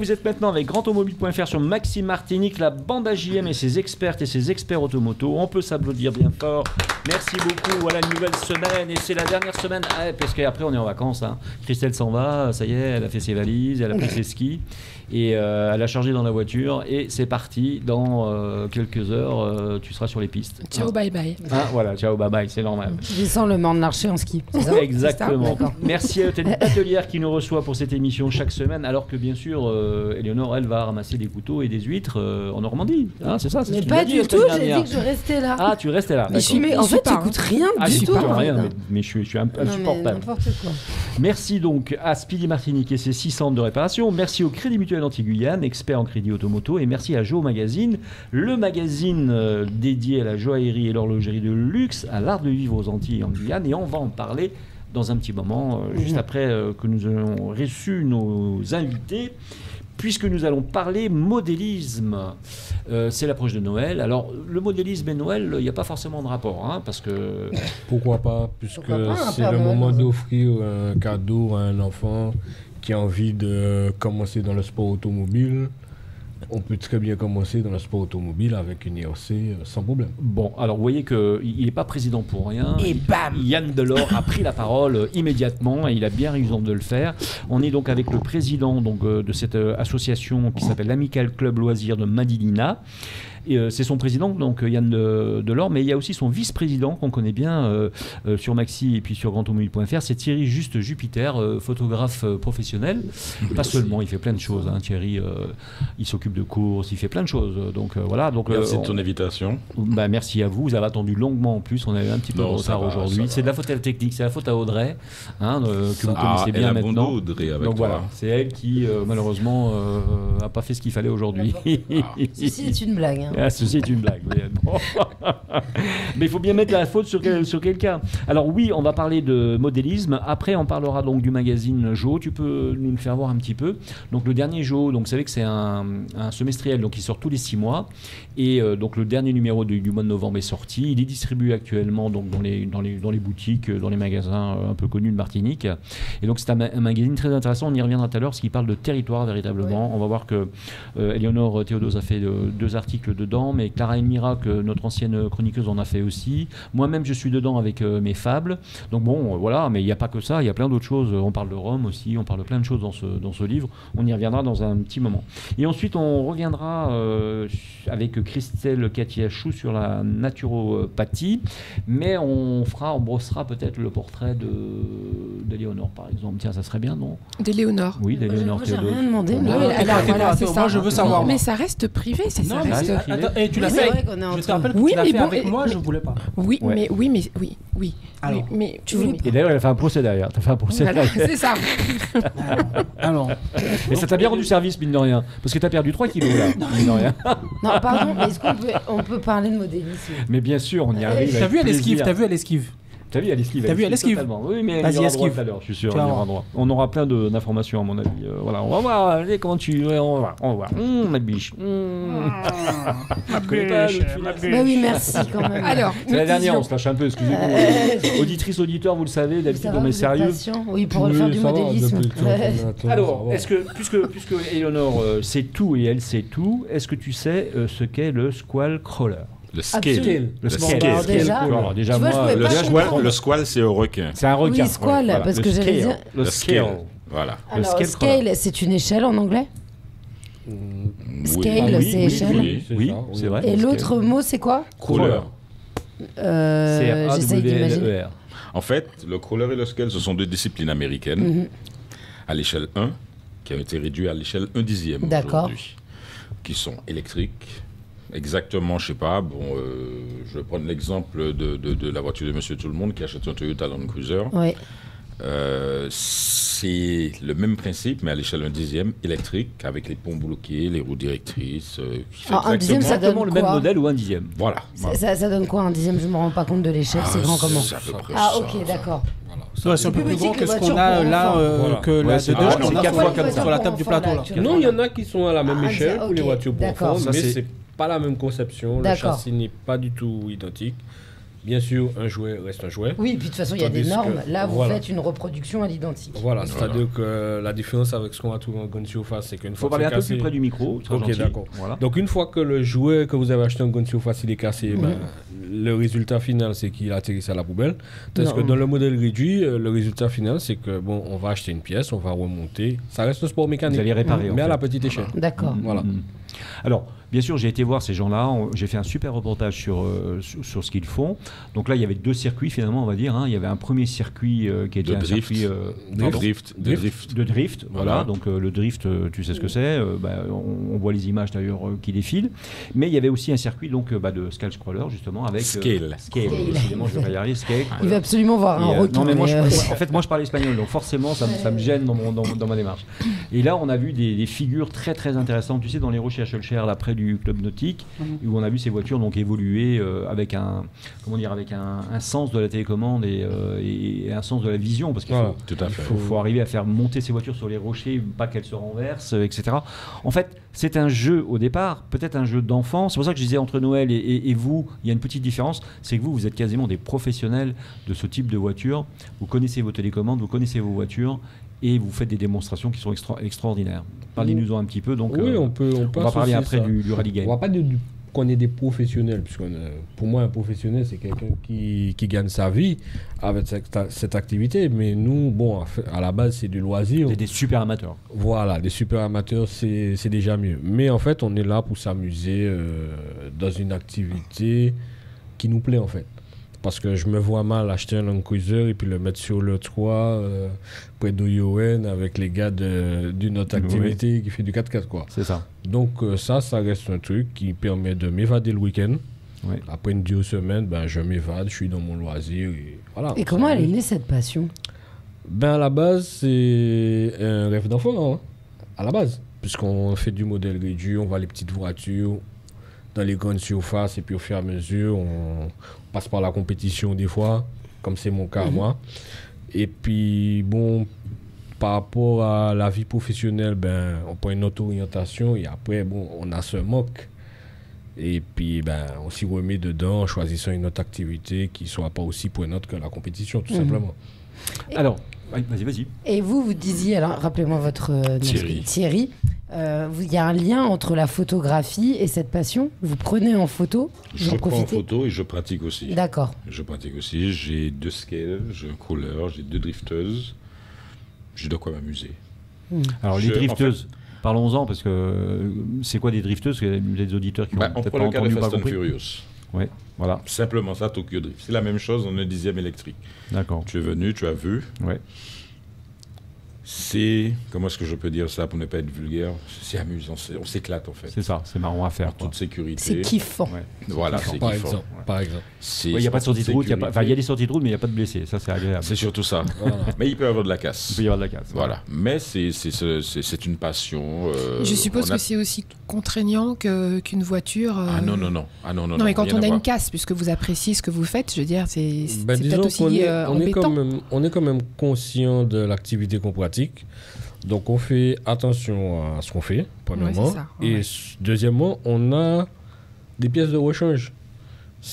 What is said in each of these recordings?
vous êtes maintenant avec grandautomobile.fr sur Maxime Martinique, la bande AJM et ses expertes et ses experts automoto. On peut s'applaudir bien fort. Merci beaucoup. Voilà une nouvelle semaine et c'est la dernière semaine parce qu'après on est en vacances. Hein. Christelle s'en va, ça y est, elle a fait ses valises, elle a pris ses skis et elle a chargé dans la voiture et c'est parti. Dans quelques heures, tu seras sur les pistes. Ciao, bye bye. Voilà, ciao, bye bye, c'est normal. Je descends le Mans de Marché en ski. C'est ça ? Exactement. C'est ça ? Merci à Hôtel Batelière qui nous reçoit pour cette émission chaque semaine, alors que bien sûr, Éléonore, elle va ramasser des couteaux et des huîtres en Normandie. Hein, c'est ça, c'est Mais ce que pas tu du m'as dit tout, la semaine j'ai dit dernière. que je restais là. Ah, tu restais là. Mais en fait, tu n'écoutes rien du tout. Rien, mais je suis insupportable. N'importe quoi. Merci donc à Speedy Martinique et ses 6 centres de réparation. Merci au Crédit Mutuel Anti-Guyane, expert en crédit automoto. Et merci à Jo Magazine, le magazine dédié à la joaillerie et l'horlogerie de luxe, à l'art de vivre aux Antilles et en Guyane. Et on va en parler dans un petit moment, juste après que nous ayons reçu nos invités. Puisque nous allons parler modélisme. C'est l'approche de Noël. Alors, le modélisme et Noël, il n'y a pas forcément de rapport, hein, parce que... Pourquoi pas, puisque c'est Père le Noël, moment dans d'offrir un cadeau à un enfant qui a envie de commencer dans le sport automobile. On peut très bien commencer dans le sport automobile avec une IRC sans problème. Bon, alors vous voyez qu'il n'est pas président pour rien. Et bam! Yann Delors a pris la parole immédiatement et il a bien raison de le faire. On est donc avec le président de cette association qui s'appelle l'Amical Club Loisirs de Madilina. C'est son président, donc Yann Delors, mais il y a aussi son vice-président qu'on connaît bien sur Maxi et puis sur grandautomobile.fr, c'est Thierry Juste Jupiter, photographe professionnel. Pas seulement, il fait plein de choses. Hein, Thierry, il s'occupe de courses, il fait plein de choses. Donc voilà. Donc, merci de ton invitation. Merci à vous. Vous avez attendu longuement en plus. On avait un petit peu de retard aujourd'hui. C'est de la faute à la technique, c'est la faute à Audrey, hein, que vous connaissez bien maintenant. Audrey avec donc toi. voilà, c'est elle qui malheureusement n'a pas fait ce qu'il fallait aujourd'hui. Ceci est une blague. Hein. Ah, ceci est une blague. Mais il faut bien mettre la faute sur quelqu'un. Alors oui, on va parler de modélisme. Après, on parlera donc du magazine Jo. Tu peux nous le faire voir un petit peu. Donc le dernier Jo, donc vous savez que c'est un semestriel, donc il sort tous les 6 mois. Et donc le dernier numéro du mois de novembre est sorti. Il est distribué actuellement donc dans les boutiques, dans les magasins un peu connus de Martinique. Et donc c'est un magazine très intéressant. On y reviendra tout à l'heure, parce qu'il parle de territoire véritablement. Ouais. On va voir que Éléonore Théodose a fait 2 articles dedans, mais Clara Elmira, que notre ancienne chroniqueuse, en a fait aussi. Moi-même, je suis dedans avec mes fables. Donc bon, voilà, mais il n'y a pas que ça, il y a plein d'autres choses. On parle de Rome aussi, on parle de plein de choses dans ce livre. On y reviendra dans un petit moment. Et ensuite, on reviendra avec Christelle Catiachou sur la naturopathie, mais on brossera peut-être le portrait d'Éléonore, par exemple. Tiens, ça serait bien, non ? D'Éléonore. Oui, d'Éléonore. J'ai rien demandé. Moi, je veux savoir. Mais ça reste privé, c'est ça. Et tu l'as fait. Je te rappelle que tu l'as fait avec moi, je voulais pas. Oui, mais Alors, mais tu voulais. Et d'ailleurs, elle a fait un procès derrière. T'as fait un procès derrière. C'est ça. Alors. Et ça t'a bien rendu service, mine de rien. Parce que t'as perdu 3 kilos là, mine de rien. Non, pardon, mais est-ce qu'on peut parler de modélisme ? Mais bien sûr, on y arrive. T'as vu à l'esquive, T'as vu à l'esquive. Oui, mais vas-y, il y aura esquive. droit tout à l'heure, je suis sûr. On aura plein d'informations, à mon avis. Voilà, on va voir. Allez, comment tu... On va voir. Ma biche. Ma biche. Bah oui, merci quand même. Alors, c'est la dernière, on se lâche un peu, excusez-moi. Auditrice, auditeur, vous le savez, d'habitude on est sérieux. Oui, pour faire du modélisme. Alors, est-ce que, puisque Éléonore sait tout et elle sait tout, est-ce que tu sais ce qu'est le squall crawler ? Le scale. Le scale. Déjà, moi, le squall, c'est un requin. C'est un requin. Oui, squall, voilà. parce que j'allais dire. Le scale. Voilà. Alors, scale, c'est une échelle en anglais ? Scale, c'est échelle. Oui, c'est vrai. Et l'autre mot, c'est quoi ? Crawler. J'essaye d'imaginer. En fait, le crawler et le scale, ce sont 2 disciplines américaines à l'échelle 1, qui ont été réduites à l'échelle 1/10 aujourd'hui, qui sont électriques. Exactement, je sais pas. Bon, je vais prendre l'exemple de la voiture de Monsieur Tout-le-Monde qui achète un Toyota Land Cruiser. Oui. C'est le même principe, mais à l'échelle 1/10 électrique, avec les ponts bloqués, les roues directrices. Qui fait exactement ça donne le même modèle ou 1/10. Voilà. Ça donne quoi 1/10 ? Je me rends pas compte de l'échelle. C'est grand comment ? Ok, d'accord. C'est un peu plus grand que ce qu'on a là, que la de 2 qu'on a 4 fois comme ça sur la table du plateau. Non, il y en a qui sont à la même échelle pour les voitures pour enfants, mais c'est c'est pas la même conception. Le châssis n'est pas du tout identique. Bien sûr, un jouet reste un jouet. Oui, puis de toute façon, il y a des normes. Là, vous faites une reproduction à l'identique. Voilà, c'est-à-dire que la différence avec ce qu'on a trouvé en Gun Surface, c'est qu'une fois. Il faut parler un peu plus près du micro. Ok, d'accord. Voilà. Donc, une fois que le jouet que vous avez acheté en Gun Surface il est cassé, le résultat final, c'est qu'il atterrisse à la poubelle. Parce que dans le modèle réduit, le résultat final, c'est que on va acheter une pièce, on va remonter. Ça reste un sport mécanique. Vous allez réparer. Mais à la petite échelle. D'accord. Voilà. Alors, bien sûr, j'ai été voir ces gens-là. J'ai fait un super reportage sur ce qu'ils font. Donc là, il y avait 2 circuits, finalement, on va dire. Il y avait un premier circuit qui était un circuit de drift. Voilà. Donc le drift, tu sais ce que c'est. On voit les images d'ailleurs qui défilent. Mais il y avait aussi un circuit donc, de scale-scroller, justement, avec... Scale. Évidemment, je vais y arriver. Scale. Il va absolument voir un retour. Non, mais moi, en fait, moi, je parle espagnol. Donc forcément, ça me gêne dans ma démarche. Et là, on a vu des figures très, très intéressantes. Tu sais, dans les rochers à Schulcher, là, près du club nautique, où on a vu ces voitures donc évoluer avec un sens de la télécommande et un sens de la vision, parce qu'il faut arriver à faire monter ces voitures sur les rochers, pas qu'elles se renversent, etc. En fait, c'est un jeu au départ, peut-être un jeu d'enfant. C'est pour ça que je disais entre Noël et vous, il y a une petite différence, c'est que vous êtes quasiment des professionnels de ce type de voiture. Vous connaissez vos télécommandes, vous connaissez vos voitures, et vous faites des démonstrations qui sont extraordinaires. Parlez-nous-en un petit peu. Donc, oui, on va parler après du rallye game. On va pas dire qu'on est des professionnels, puisque pour moi, un professionnel, c'est quelqu'un qui gagne sa vie avec cette activité. Mais nous, à la base, c'est du loisir. C'est des super amateurs. Voilà, des super amateurs, c'est déjà mieux. Mais en fait, on est là pour s'amuser dans une activité qui nous plaît, en fait. Parce que je me vois mal acheter un Land Cruiser et puis le mettre sur le toit près d'Oyowen avec les gars d'une autre activité qui fait du 4x4, quoi. C'est ça. Donc ça reste un truc qui permet de m'évader le week-end. Ouais. Après une 2 semaines, je m'évade, je suis dans mon loisir. Et, voilà, et comment elle est née cette passion? À la base, c'est un rêve d'enfant, hein, à la base. Puisqu'on fait du modèle réduit, on voit les petites voitures dans les grandes surfaces et puis au fur et à mesure, on passe par la compétition des fois, comme c'est mon cas moi. Et puis, par rapport à la vie professionnelle, on prend une autre orientation et après, on a ce manque. Et puis, on s'y remet dedans en choisissant une autre activité qui ne soit pas aussi prenante que la compétition, tout simplement. Alors, vas-y. Et vous disiez, alors rappelez-moi votre Thierry. Il y a un lien entre la photographie et cette passion. Vous prenez en photo, je prends en photo et je pratique aussi. D'accord. Je pratique aussi. J'ai 2 scales, j'ai un crawler, j'ai 2 drifteuses. J'ai de quoi m'amuser. Alors les drifteuses, parlons-en parce que c'est quoi des drifteuses? Les auditeurs qui ont peut-être pas entendu, Fast and Furious. Oui, voilà. Simplement ça, Tokyo Drift. C'est la même chose en un 10e électrique. D'accord. Tu es venu, tu as vu. Ouais. C'est, comment est-ce que je peux dire ça pour ne pas être vulgaire, c'est amusant, on s'éclate en fait. C'est ça, c'est marrant à faire. En toute sécurité. C'est kiffant. Ouais. Voilà, c'est kiffant. Par exemple. Il n'y a pas de sortie de route, il y a des sorties de route, mais il n'y a pas de blessés, ça c'est agréable. C'est surtout ça. Voilà. Mais il peut y avoir de la casse. Il peut y avoir de la casse. Voilà. Mais c'est une passion. Je suppose que c'est aussi contraignant qu'une voiture. Non. Non, mais quand on a une casse, puisque vous appréciez ce que vous faites, je veux dire, c'est peut-être aussi embêtant. On est quand même conscient de l'activité qu'on pratique. Donc on fait attention à ce qu'on fait, premièrement. Et deuxièmement, on a des pièces de rechange.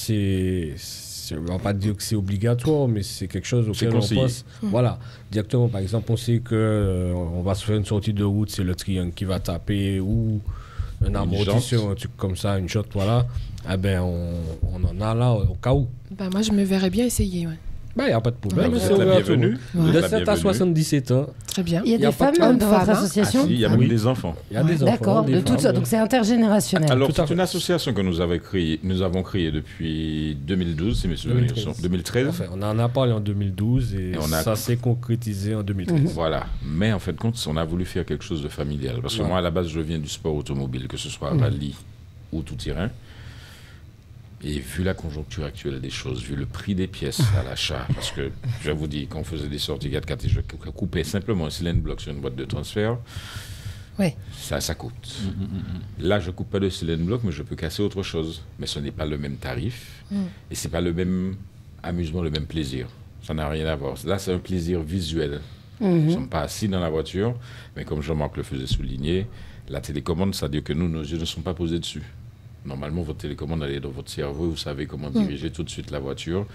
On ne va pas dire que c'est obligatoire, mais c'est quelque chose auquel on pense. Voilà, directement. Par exemple, on sait qu'on va se faire une sortie de route, c'est le triangle qui va taper ou un amortisseur, un truc comme ça, une shot, voilà. On en a là au cas où. Moi, je me verrais bien essayer, il n'y a pas de problème. Vous êtes la bienvenue. De 7 à 77 ans. Très bien. Il y a des femmes dans votre association? Il y a même des enfants. Il y a des enfants. D'accord, de toutes sortes. Donc c'est intergénérationnel. Alors, c'est une association que nous avons créée depuis 2012, si mes souvenirs sont 2013. Enfin, on en a parlé en 2012 et ça s'est concrétisé en 2013. Voilà. Mais en fait, on a voulu faire quelque chose de familial. Parce que moi, à la base, je viens du sport automobile, que ce soit rallye ou tout terrain. Et vu la conjoncture actuelle des choses, vu le prix des pièces à l'achat, parce que je vous dis, quand on faisait des sorties 4x4 et je coupais simplement un cylindre bloc sur une boîte de transfert, ça coûte. Là, je ne coupe pas de cylindre bloc, mais je peux casser autre chose. Mais ce n'est pas le même tarif et ce n'est pas le même amusement, le même plaisir. Ça n'a rien à voir. Là, c'est un plaisir visuel. Nous ne sommes pas assis dans la voiture, mais comme Jean-Marc le faisait souligner, la télécommande, c'est-à-dire que nos yeux ne sont pas posés dessus. Normalement, votre télécommande, elle est dans votre cerveau. Vous savez comment diriger tout de suite la voiture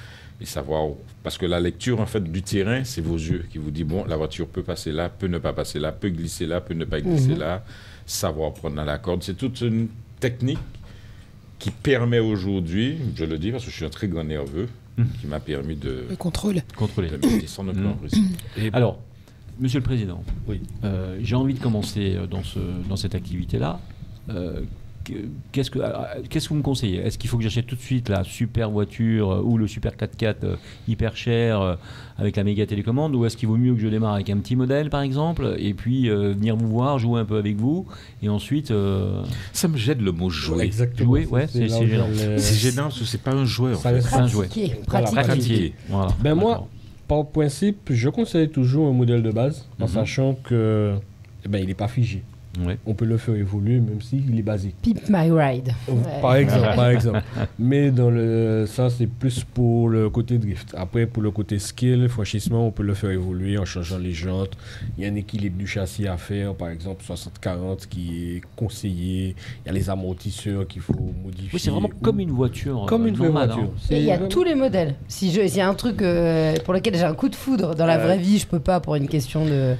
et savoir... Parce que la lecture, en fait, du terrain, c'est vos yeux qui vous disent, bon, la voiture peut passer là, peut ne pas passer là, peut glisser là, peut ne pas glisser là. Savoir prendre dans la corde. C'est toute une technique qui permet aujourd'hui, je le dis parce que je suis un très grand nerveux, qui m'a permis de... Le contrôler. De me descendre un peu en prison. Alors, Monsieur le Président, oui. J'ai envie de commencer dans cette activité-là. Qu'est-ce que vous me conseillez? Est-ce qu'il faut que j'achète tout de suite la super voiture ou le super 4x4 hyper cher avec la méga télécommande, ou est-ce qu'il vaut mieux que je démarre avec un petit modèle par exemple et puis venir vous voir, jouer un peu avec vous et ensuite... Ça me gêne le mot jouer. Exactement. Jouer, ouais, c'est gênant. C'est gênant parce que c'est pas un jouet en fait. C'est un jouet. Pratiquer. Voilà. Ben moi, par principe, je conseille toujours un modèle de base en sachant que il n'est pas figé. Ouais. On peut le faire évoluer même s'il est basique. Pimp my ride. Par exemple. Mais ça, c'est plus pour le côté drift. Après, pour le côté skill, franchissement, on peut le faire évoluer en changeant les jantes. Il y a un équilibre du châssis à faire, par exemple 60-40 qui est conseillé. Il y a les amortisseurs qu'il faut modifier. Oui, c'est vraiment comme une voiture. Comme une vraie normale, voiture. Et il y a tous les modèles. S'il y a un truc pour lequel j'ai un coup de foudre dans la vraie vie, je peux pas pour une question de...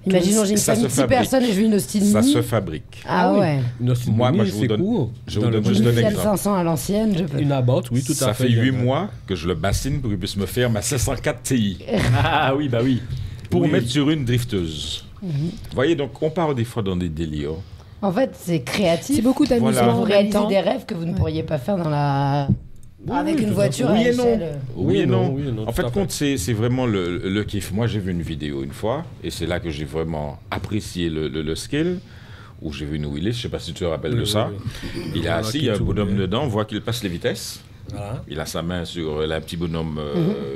Imaginons, j'ai une famille de 6 personnes et je vis une Austin Mini. Ça se fabrique. Ah ouais. Une Austin Mini, je vous donne juste un Une exemple. 500 à l'ancienne, je peux. Une Abarth, oui, tout à fait. Ça fait 8 mois que je le bassine pour qu'il puisse me faire ma 504 Ti. Ah oui, bah oui. Pour mettre sur une drifteuse. Vous voyez, donc on part des fois dans des délires. En fait, c'est créatif. C'est beaucoup d'amusement Vous en même réalisez temps. des rêves que vous ne pourriez pas faire dans la... avec une voiture Oui à et non. échelle. Oui et non. En tout à fait, compte, c'est vraiment le kiff. Moi, j'ai vu une vidéo une fois, et c'est là que j'ai vraiment apprécié le skill, où j'ai vu une Willis, je ne sais pas si tu te rappelles de ça. Il est assis, il y a un bonhomme dedans, on voit qu'il passe les vitesses. Voilà. Il a sa main sur un petit bonhomme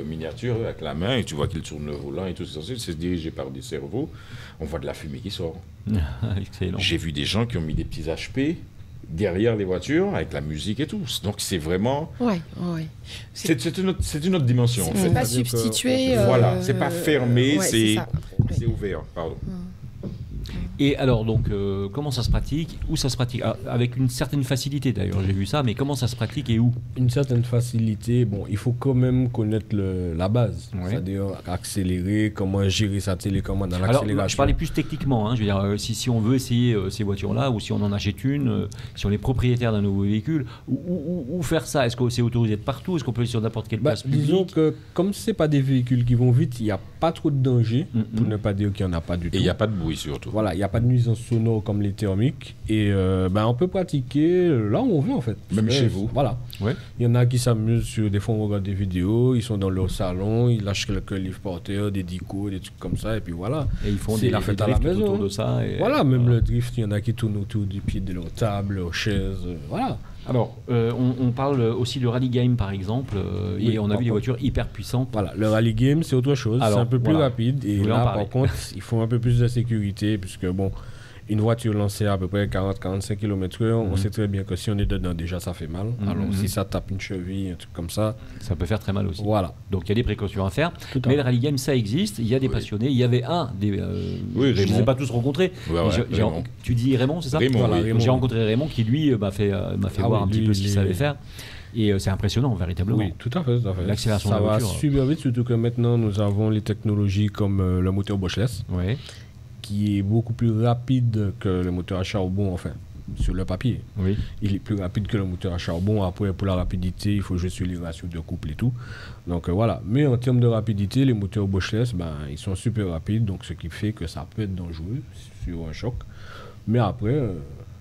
miniature avec la main, et tu vois qu'il tourne le volant et tout ça. C'est dirigé par des cerveaux. On voit de la fumée qui sort. Excellent. J'ai vu des gens qui ont mis des petits HP derrière les voitures avec la musique et tout. Donc c'est vraiment... Ouais. C'est une autre dimension en fait. C'est pas substitué. Voilà, c'est pas fermé, ouais, c'est ouvert. Pardon. Et alors, donc, comment ça se pratique? Où ça se pratique? Avec une certaine facilité, d'ailleurs, j'ai vu ça, mais comment ça se pratique et où? Une certaine facilité, bon, il faut quand même connaître la base, Ouais. c'est-à-dire accélérer, comment gérer sa télécommande dans Alors, l'accélération. je parlais plus techniquement, hein, je veux dire, si on veut essayer ces voitures-là, ou si on en achète une, si on est propriétaire d'un nouveau véhicule, où faire ça? Est-ce que c'est autorisé de partout? Est-ce qu'on peut aller sur n'importe quelle place publique? Disons que comme c'est pas des véhicules qui vont vite, il n'y a pas trop de danger, pour ne pas dire qu'il n'y en a pas du tout. Et il n'y a pas de bruit surtout. Voilà, il n'y a pas de nuisance sonore comme les thermiques. Et on peut pratiquer là où on veut en fait. Même chez vous. Voilà. Ouais. Il y en a qui s'amusent sur des fois on regarde des vidéos, ils sont dans leur salon, ils lâchent quelques livres par terre, des dicos, des trucs comme ça, et puis voilà. Et ils font C'est des la fête à la maison autour de ça. Et, voilà, même le drift, il y en a qui tournent autour du pied de leur table, leur chaise, voilà. Alors, on parle aussi de rally game par exemple, Oui, et on a par vu des contre. voitures hyper puissantes. Voilà, le rally game, c'est autre chose, Alors, c'est un peu plus voilà. rapide, et Je voulais en là, parler. par contre, il faut un peu plus de sécurité, puisque bon, une voiture lancée à peu près 40-45 km/h, on sait très bien que si on est dedans, déjà, ça fait mal. Alors, si ça tape une cheville, un truc comme ça, Ça peut faire très mal aussi. voilà. Donc il y a des précautions à faire. Tout à Mais fait. le rally game, ça existe. Il y a des passionnés. Il y avait je ne les ai Raymond. pas tous rencontrés. Ouais, Mais Raymond. tu dis Raymond, c'est ça? Raymond, Voilà, oui. Raymond. J'ai rencontré Raymond qui, lui, m'a fait voir un petit peu ce qu'il savait faire. Et c'est impressionnant, véritablement. Oui, tout à fait, tout à fait. L'accélération ça de la va voiture. super vite, surtout que maintenant, nous avons les technologies comme le moteur Brushless, Ouais. qui est beaucoup plus rapide que le moteur à charbon, enfin, sur le papier. Oui. Il est plus rapide que le moteur à charbon. Après, pour la rapidité, il faut jouer sur les ratios de couple et tout. Donc voilà. Mais en termes de rapidité, les moteurs Brushless, ils sont super rapides. Donc ce qui fait que ça peut être dangereux sur un choc. Mais après,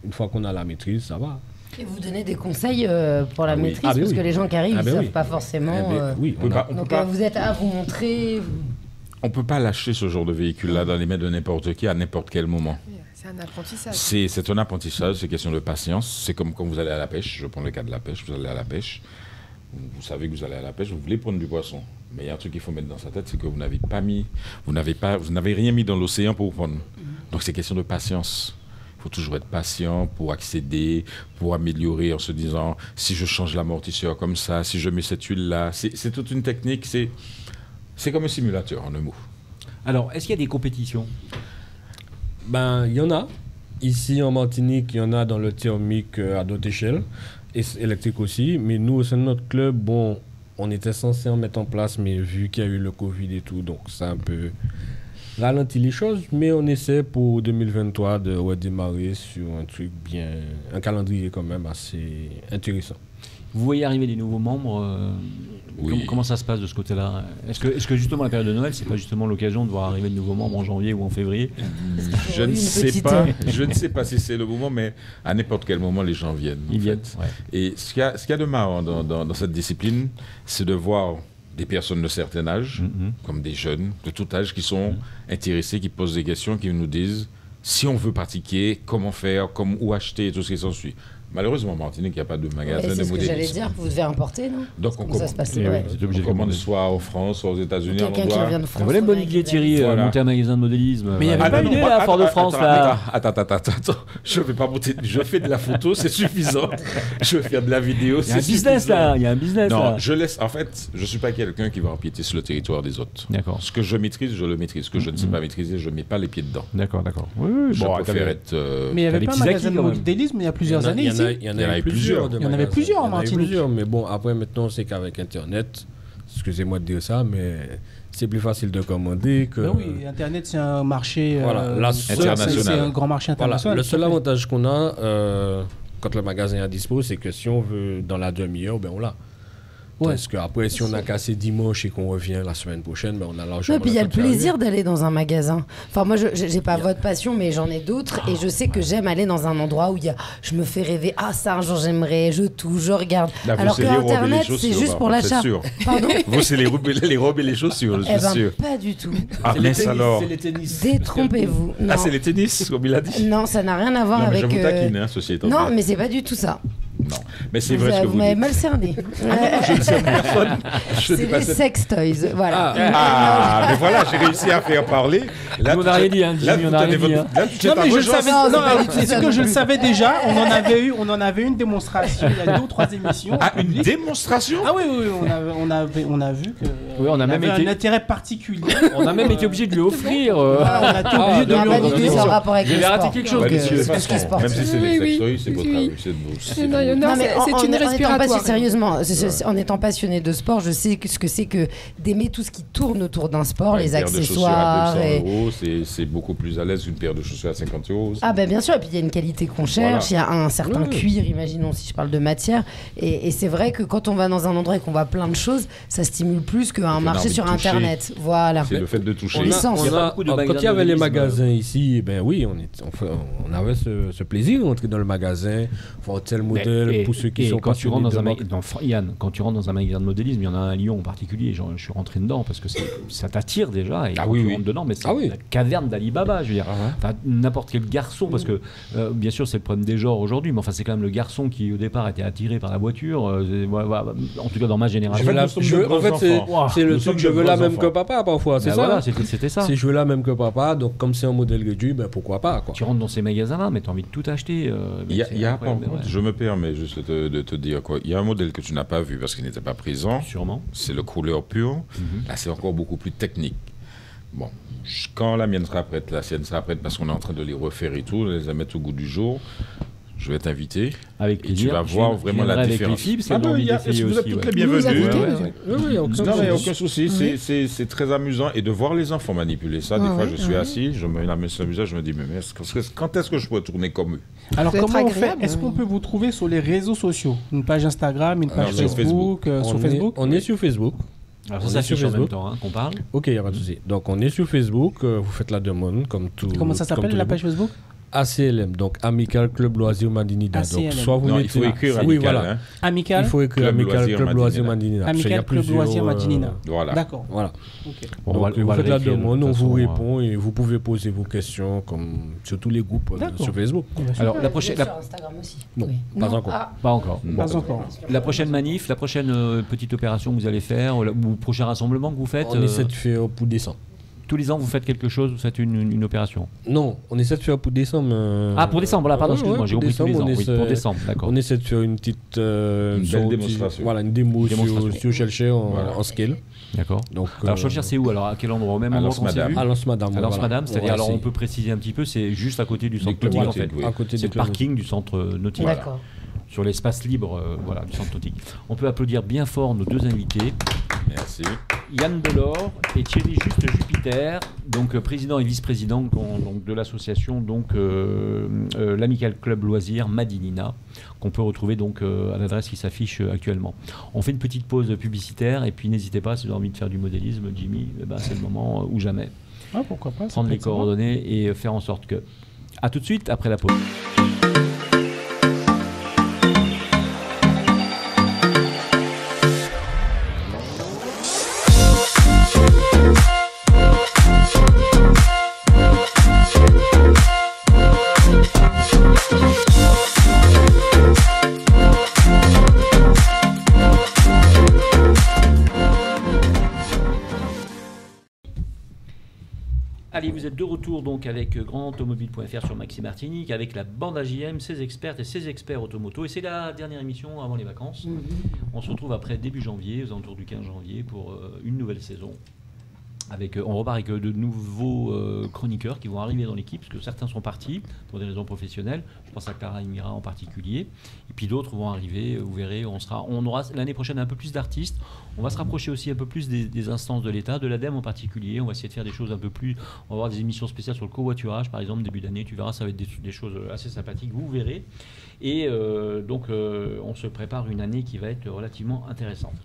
une fois qu'on a la maîtrise, ça va. Et vous donnez des conseils pour la oui. maîtrise, Ah, ben parce oui. que les gens qui arrivent, Ah, ils ben ne savent oui. pas forcément. Oui, On peut pas- on Donc peut pas- vous êtes à vous montrer. On peut pas lâcher ce genre de véhicule-là dans les mains de n'importe qui à n'importe quel moment. C'est un apprentissage. C'est un apprentissage, c'est question de patience. C'est comme quand vous allez à la pêche. Je prends le cas de la pêche. Vous allez à la pêche. Vous savez que vous allez à la pêche. Vous voulez prendre du poisson. Mais il y a un truc qu'il faut mettre dans sa tête, c'est que vous n'avez rien mis dans l'océan pour prendre. Donc c'est question de patience. Il faut toujours être patient pour accéder, pour améliorer en se disant si je change l'amortisseur comme ça, si je mets cette huile-là. C'est toute une technique. C'est comme un simulateur en un mot. Alors, est-ce qu'il y a des compétitions? Il y en a. ici en Martinique, il y en a dans le thermique à d'autres échelles, et électrique aussi. Mais nous, au sein de notre club, bon, on était censé en mettre en place, mais vu qu'il y a eu le Covid et tout, donc ça a un peu ralenti les choses. Mais on essaie pour 2023 de redémarrer sur un truc bien, un calendrier quand même assez intéressant. Vous voyez arriver des nouveaux membres Oui. Comment ça se passe de ce côté-là ? Est-ce que justement la période de Noël, c'est pas justement l'occasion de voir arriver de nouveaux membres en janvier ou en février ? Je ne sais pas. Je ne sais pas si c'est le moment, mais à n'importe quel moment, les gens viennent. Ils viennent. Ouais. Et ce qu'il y a de marrant dans cette discipline, c'est de voir des personnes de certain âge, comme des jeunes de tout âge, qui sont intéressés, qui posent des questions, qui nous disent si on veut pratiquer, comment faire, où acheter et tout ce qui s'ensuit. Malheureusement, en Martinique, il n'y a pas de magasin de modélisme. C'est ce que j'allais dire, vous devez importer, non ? Donc on ça se passe. On commande soit en France, soit aux États-Unis. Quelqu'un qui revient de France. Voilà une bonne idée, Thierry, monter un magasin de modélisme. Mais il y avait pas idée là, à Fort-de-France là. Attends, je ne vais pas monter. Je fais de la photo, c'est suffisant. Je vais faire de la vidéo, c'est suffisant. Il y a un business là. Non, je laisse. En fait, je ne suis pas quelqu'un qui va empiéter sur le territoire des autres. D'accord. Ce que je maîtrise, je le maîtrise. Ce que je ne sais pas maîtriser, je ne mets pas les pieds dedans. D'accord. Oui, je préfère être. Mais il y avait pas un magasin de modélisme il y a plusieurs années ici. Il y en avait plusieurs. Il y en avait plusieurs en Martinique. Mais bon, après, maintenant, c'est qu'avec Internet, excusez-moi de dire ça, mais c'est plus facile de commander que... Ben oui, Internet, c'est un marché international. C'est un grand marché international. Voilà. Le seul avantage qu'on a, quand le magasin est à dispo, c'est que si on veut dans la demi-heure, ben on l'a. Parce qu'après, si on a cassé dimanche et qu'on revient la semaine prochaine, ben on a largement... Et puis il y a le plaisir d'aller dans un magasin. Enfin, moi, je n'ai pas votre passion, mais j'en ai d'autres. Et je sais que j'aime aller dans un endroit où je me fais rêver. Ah, ça, un jour, j'aimerais. Je touche, je regarde. Là, alors que Internet, c'est juste pour l'achat. Pardon ? Vous, c'est les robes et les chaussures, je suis sûr. Pas du tout. Ah, mais alors... C'est les tennis. Détrompez-vous. Ah, c'est les tennis, comme il a dit. Non, ça n'a rien à voir avec... Je vous taquine, hein, ceci étant dit. Non, mais c'est pas du tout ça. Non, mais c'est vrai ce que vous dites. Vous m'avez mal cerné. Je ne sais personne. C'est les sex toys, voilà. Mais voilà, j'ai réussi à faire parler. Là, on n'a rien dit, hein. Là, on n'a rien dit. Non, mais je le savais. C'est que je le savais déjà. On en avait une démonstration il y a 2 ou 3 émissions. Ah, une démonstration ? Ah oui, on a vu que. Oui, on a même un intérêt particulier. On a même été obligé de lui offrir. On a été obligé de lui offrir. C'est en rapport avec le sport. J'ai raté quelque chose. Même si c'est des sex toys, c'est votre avis. Non, mais c'est une respiratoire. Sérieusement, en étant passionné de sport, je sais ce que c'est que d'aimer tout ce qui tourne autour d'un sport, les accessoires. C'est beaucoup plus à l'aise qu'une paire de chaussures à 50 €. Ah ben bien sûr, et puis il y a une qualité qu'on cherche, il y a un certain cuir, imaginons si je parle de matière. Et c'est vrai que quand on va dans un endroit et qu'on voit plein de choses, ça stimule plus qu'un marché sur Internet. Voilà. C'est le fait de toucher. Quand il y avait les magasins ici, ben oui, on avait ce plaisir d'entrer dans le magasin, voir tel modèle. Pour ceux qui sont quand tu rentres quand tu rentres dans un magasin de modélisme, il y en a un à Lyon en particulier, je suis rentré dedans parce que ça t'attire déjà et quand tu rentres dedans, mais c'est la caverne d'Alibaba, je veux dire. N'importe quel garçon, parce que bien sûr c'est le problème des genres aujourd'hui, mais enfin c'est quand même le garçon qui au départ était attiré par la voiture, en tout cas dans ma génération. En fait c'est le truc je veux la même que papa parfois, c'est ça. C'était ça. Si je veux la même que papa, donc comme c'est un modèle réduit, ben pourquoi pas quoi. Tu rentres dans ces magasins-là, mais tu as envie de tout acheter. Il y a je me permets juste de te dire quoi. Il y a un modèle que tu n'as pas vu parce qu'il n'était pas présent. Sûrement. C'est le couleur pur. Là, c'est encore beaucoup plus technique. Bon, quand la mienne sera prête, la sienne sera prête parce qu'on est en train de les refaire et tout, les mettre au gout du jour. Je vais t'inviter. Avec plaisir. Et tu vas voir vraiment la différence. Vous êtes toutes les bienvenus. Oui, non, mais aucun souci. C'est très amusant. Et de voir les enfants manipuler ça, des fois, je suis assis, je me la mets sur le visage, je me dis, mais quand est-ce que je pourrais tourner comme eux ? Alors, comment on fait ? Est-ce qu'on peut vous trouver sur les réseaux sociaux ? Une page Instagram, une page Facebook, sur Facebook ? On est sur Facebook. Alors ça s'affiche en même temps qu'on parle. Ok, il n'y a pas de souci. Donc, on est sur Facebook. Vous faites la demande comme tout. Comment ça s'appelle la page Facebook ? ACLM, donc Amical Club Loisirs Madinina. Donc, soit vous il faut écrire Amical. Oui, voilà. Amical. Il faut écrire Amical Club Loisirs Madinina. Amical Club Loisirs Madinina. Voilà. D'accord. Voilà. Okay. Donc, vous faites la demande, on vous répond et vous pouvez poser vos questions comme sur tous les groupes sur Facebook. Alors, la prochaine. Sur Instagram aussi. Non, pas encore. Pas encore. Pas encore. La prochaine manif, la prochaine petite opération que vous allez faire, ou le prochain rassemblement que vous faites. On essaie de faire pour décembre. Tous les ans, vous faites quelque chose, vous faites une opération? Non, on essaie de faire pour décembre. Pour décembre, voilà, pardon, excuse-moi, j'ai compris tous les ans. Oui, pour décembre, d'accord. On essaie de faire une petite belle démonstration. Voilà, une démo sur Shellshare en scale. D'accord. Donc, alors, Shellshare, c'est où? Alors, à quel endroit? Au même endroit qu'on s'est vu? À Lens-Madame. À Lens-Madame, c'est-à-dire, alors on peut préciser un petit peu, c'est juste à côté du centre nautique, en fait. C'est le parking du centre nautique. D'accord. Sur l'espace libre du centre nautique. On peut applaudir bien fort nos deux invités. Merci. Yann Delors et Thierry Juste Jupiter, donc président et vice-président donc, de l'association l'Amical Club Loisirs Madinina, qu'on peut retrouver donc à l'adresse qui s'affiche actuellement. On fait une petite pause publicitaire et puis n'hésitez pas, si vous avez envie de faire du modélisme, Jimmy, c'est le moment ou jamais. Ah, pourquoi pas, prendre les coordonnées et faire en sorte que... A tout de suite après la pause. Allez, vous êtes de retour donc avec grandautomobile.fr sur Maxime Martinique, avec la bande AJM, ses expertes et ses experts automoto. Et c'est la dernière émission avant les vacances. On se retrouve après début janvier, aux alentours du 15 janvier, pour une nouvelle saison. On repart avec de nouveaux chroniqueurs qui vont arriver dans l'équipe, parce que certains sont partis pour des raisons professionnelles. Je pense à Clara Emira en particulier. Et puis d'autres vont arriver, vous verrez, on aura l'année prochaine un peu plus d'artistes. On va se rapprocher aussi un peu plus des instances de l'État, de l'ADEME en particulier. On va essayer de faire des choses un peu plus... On va avoir des émissions spéciales sur le covoiturage, par exemple, début d'année. Tu verras, ça va être des choses assez sympathiques, vous verrez. Et donc, on se prépare une année qui va être relativement intéressante.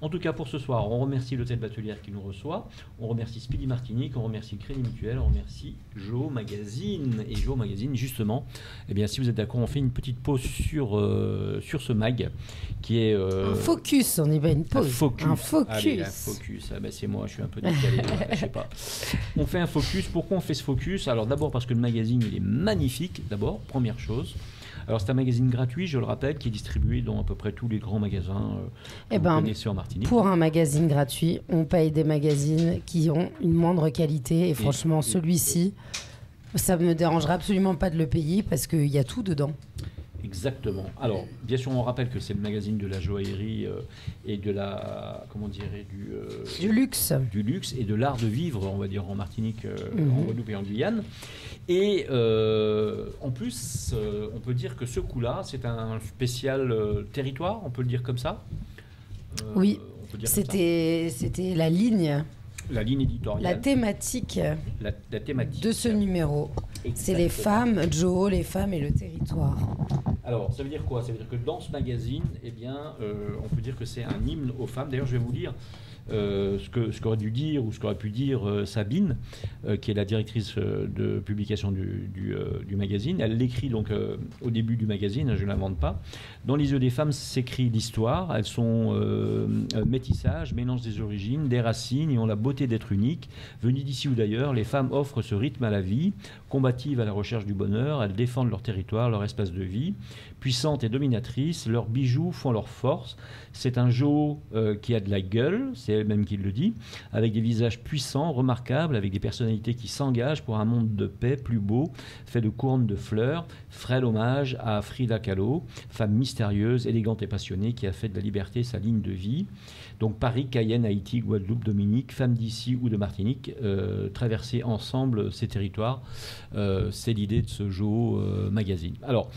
En tout cas, pour ce soir, on remercie l'Hôtel Batelière qui nous reçoit, on remercie Speedy Martinique, on remercie le Crédit Mutuel, on remercie Joe Magazine. Et Joe Magazine, justement, eh bien, si vous êtes d'accord, on fait une petite pause sur ce mag qui est... un focus, on n'est pas une pause. Un focus. Allez, un focus. Ah ben, c'est moi, je suis un peu décalé, je sais pas. On fait un focus. Pourquoi on fait ce focus? Alors d'abord parce que le magazine, il est magnifique, d'abord, première chose. Alors c'est un magazine gratuit, je le rappelle, qui est distribué dans à peu près tous les grands magasins que vous connaissez en Martinique. Pour un magazine gratuit, on paye des magazines qui ont une moindre qualité et franchement celui-ci, ça ne me dérangera absolument pas de le payer parce qu'il y a tout dedans. Exactement. Alors, bien sûr, on rappelle que c'est le magazine de la joaillerie et de la, comment dirais, du luxe. Du luxe et de l'art de vivre, on va dire, en Martinique, en Guadeloupe et en Guyane. Et en plus, on peut dire que ce coup-là, c'est un spécial territoire, on peut le dire comme ça. Oui, c'était la ligne. La ligne éditoriale. La thématique, la thématique de ce numéro. Exactement. C'est les femmes, Joe, les femmes et le territoire. Alors, ça veut dire quoi? Ça veut dire que dans ce magazine, eh bien, on peut dire que c'est un hymne aux femmes. D'ailleurs, je vais vous lire ce qu'aurait dû dire ou ce qu'aurait pu dire Sabine, qui est la directrice de publication du magazine. Elle l'écrit donc au début du magazine, je ne l'invente pas. Dans les yeux des femmes s'écrit l'histoire. Elles sont métissage, mélange des origines, des racines et ont la beauté d'être uniques. Venues d'ici ou d'ailleurs, les femmes offrent ce rythme à la vie. Combatives à la recherche du bonheur, elles défendent leur territoire, leur espace de vie. Puissantes et dominatrices, leurs bijoux font leur force. C'est un Joe qui a de la gueule, c'est elle-même qui le dit, avec des visages puissants, remarquables, avec des personnalités qui s'engagent pour un monde de paix plus beau, fait de couronnes de fleurs. Frêle hommage à Frida Kahlo, femme mystérieuse, élégante et passionnée, qui a fait de la liberté sa ligne de vie. Donc Paris, Cayenne, Haïti, Guadeloupe, Dominique, femmes d'ici ou de Martinique, traverser ensemble ces territoires. C'est l'idée de ce Joe magazine. Alors,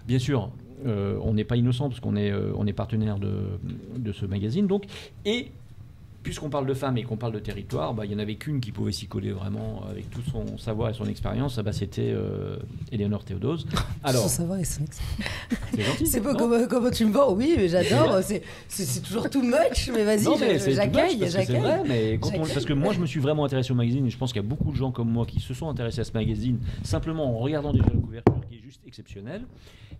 bien sûr, on n'est pas innocent parce qu'on est partenaire de ce magazine. Donc, et puisqu'on parle de femmes et qu'on parle de territoire, il n'y en avait qu'une qui pouvait s'y coller vraiment avec tout son savoir et son expérience. C'était Éléonore Théodose. Alors, son savoir et son expérience. C'est gentil. C'est pas comment tu me vends. Oui, mais j'adore. C'est toujours too much, mais vas-y, j'accueille. C'est vrai, mais parce que moi, je me suis vraiment intéressé au magazine et je pense qu'il y a beaucoup de gens comme moi qui se sont intéressés à ce magazine simplement en regardant déjà la couverture qui est juste exceptionnelle.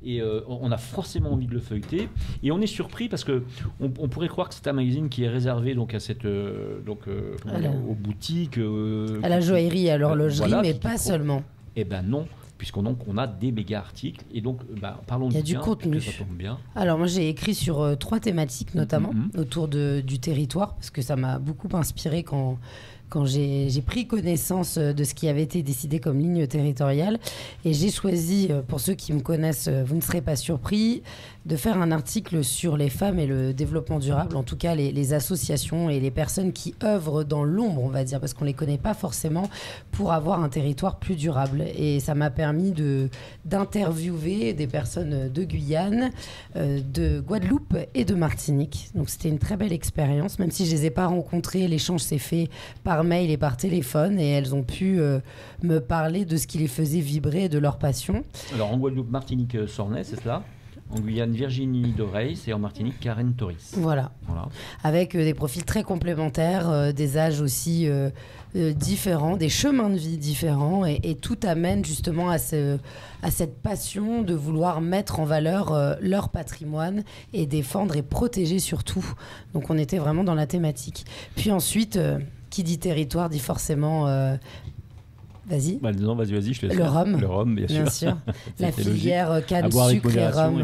Et on a forcément envie de le feuilleter. Et on est surpris parce que on pourrait croire que c'est un magazine qui est réservé donc à cette aux boutiques, à la joaillerie, à l'horlogerie, voilà, mais pas seulement. Eh ben non, puisqu'on a des méga articles et donc parlons. Il y a du contenu. Ça tombe bien. Alors moi j'ai écrit sur 3 thématiques notamment autour du territoire parce que ça m'a beaucoup inspiré quand quand j'ai pris connaissance de ce qui avait été décidé comme ligne territoriale. Et j'ai choisi, pour ceux qui me connaissent, vous ne serez pas surpris, de faire un article sur les femmes et le développement durable, en tout cas les associations et les personnes qui œuvrent dans l'ombre, on va dire, parce qu'on ne les connaît pas forcément, pour avoir un territoire plus durable. Et ça m'a permis d'interviewer des personnes de Guyane, de Guadeloupe et de Martinique. Donc c'était une très belle expérience, même si je ne les ai pas rencontrées, l'échange s'est fait par mail et par téléphone, et elles ont pu me parler de ce qui les faisait vibrer et de leur passion. Alors en Guadeloupe, Martinique, Sornay, c'est cela ? En Guyane, Virginie Doreis, et en Martinique, Karen Toris. Voilà. Avec des profils très complémentaires, des âges aussi différents, des chemins de vie différents, et tout amène justement à cette passion de vouloir mettre en valeur leur patrimoine et défendre et protéger surtout. Donc on était vraiment dans la thématique. Puis ensuite, qui dit territoire dit forcément... Vas-y. Non, vas-y, je te laisse. Le rhum. Le rhum, bien sûr. La filière canne, sucre et rhum.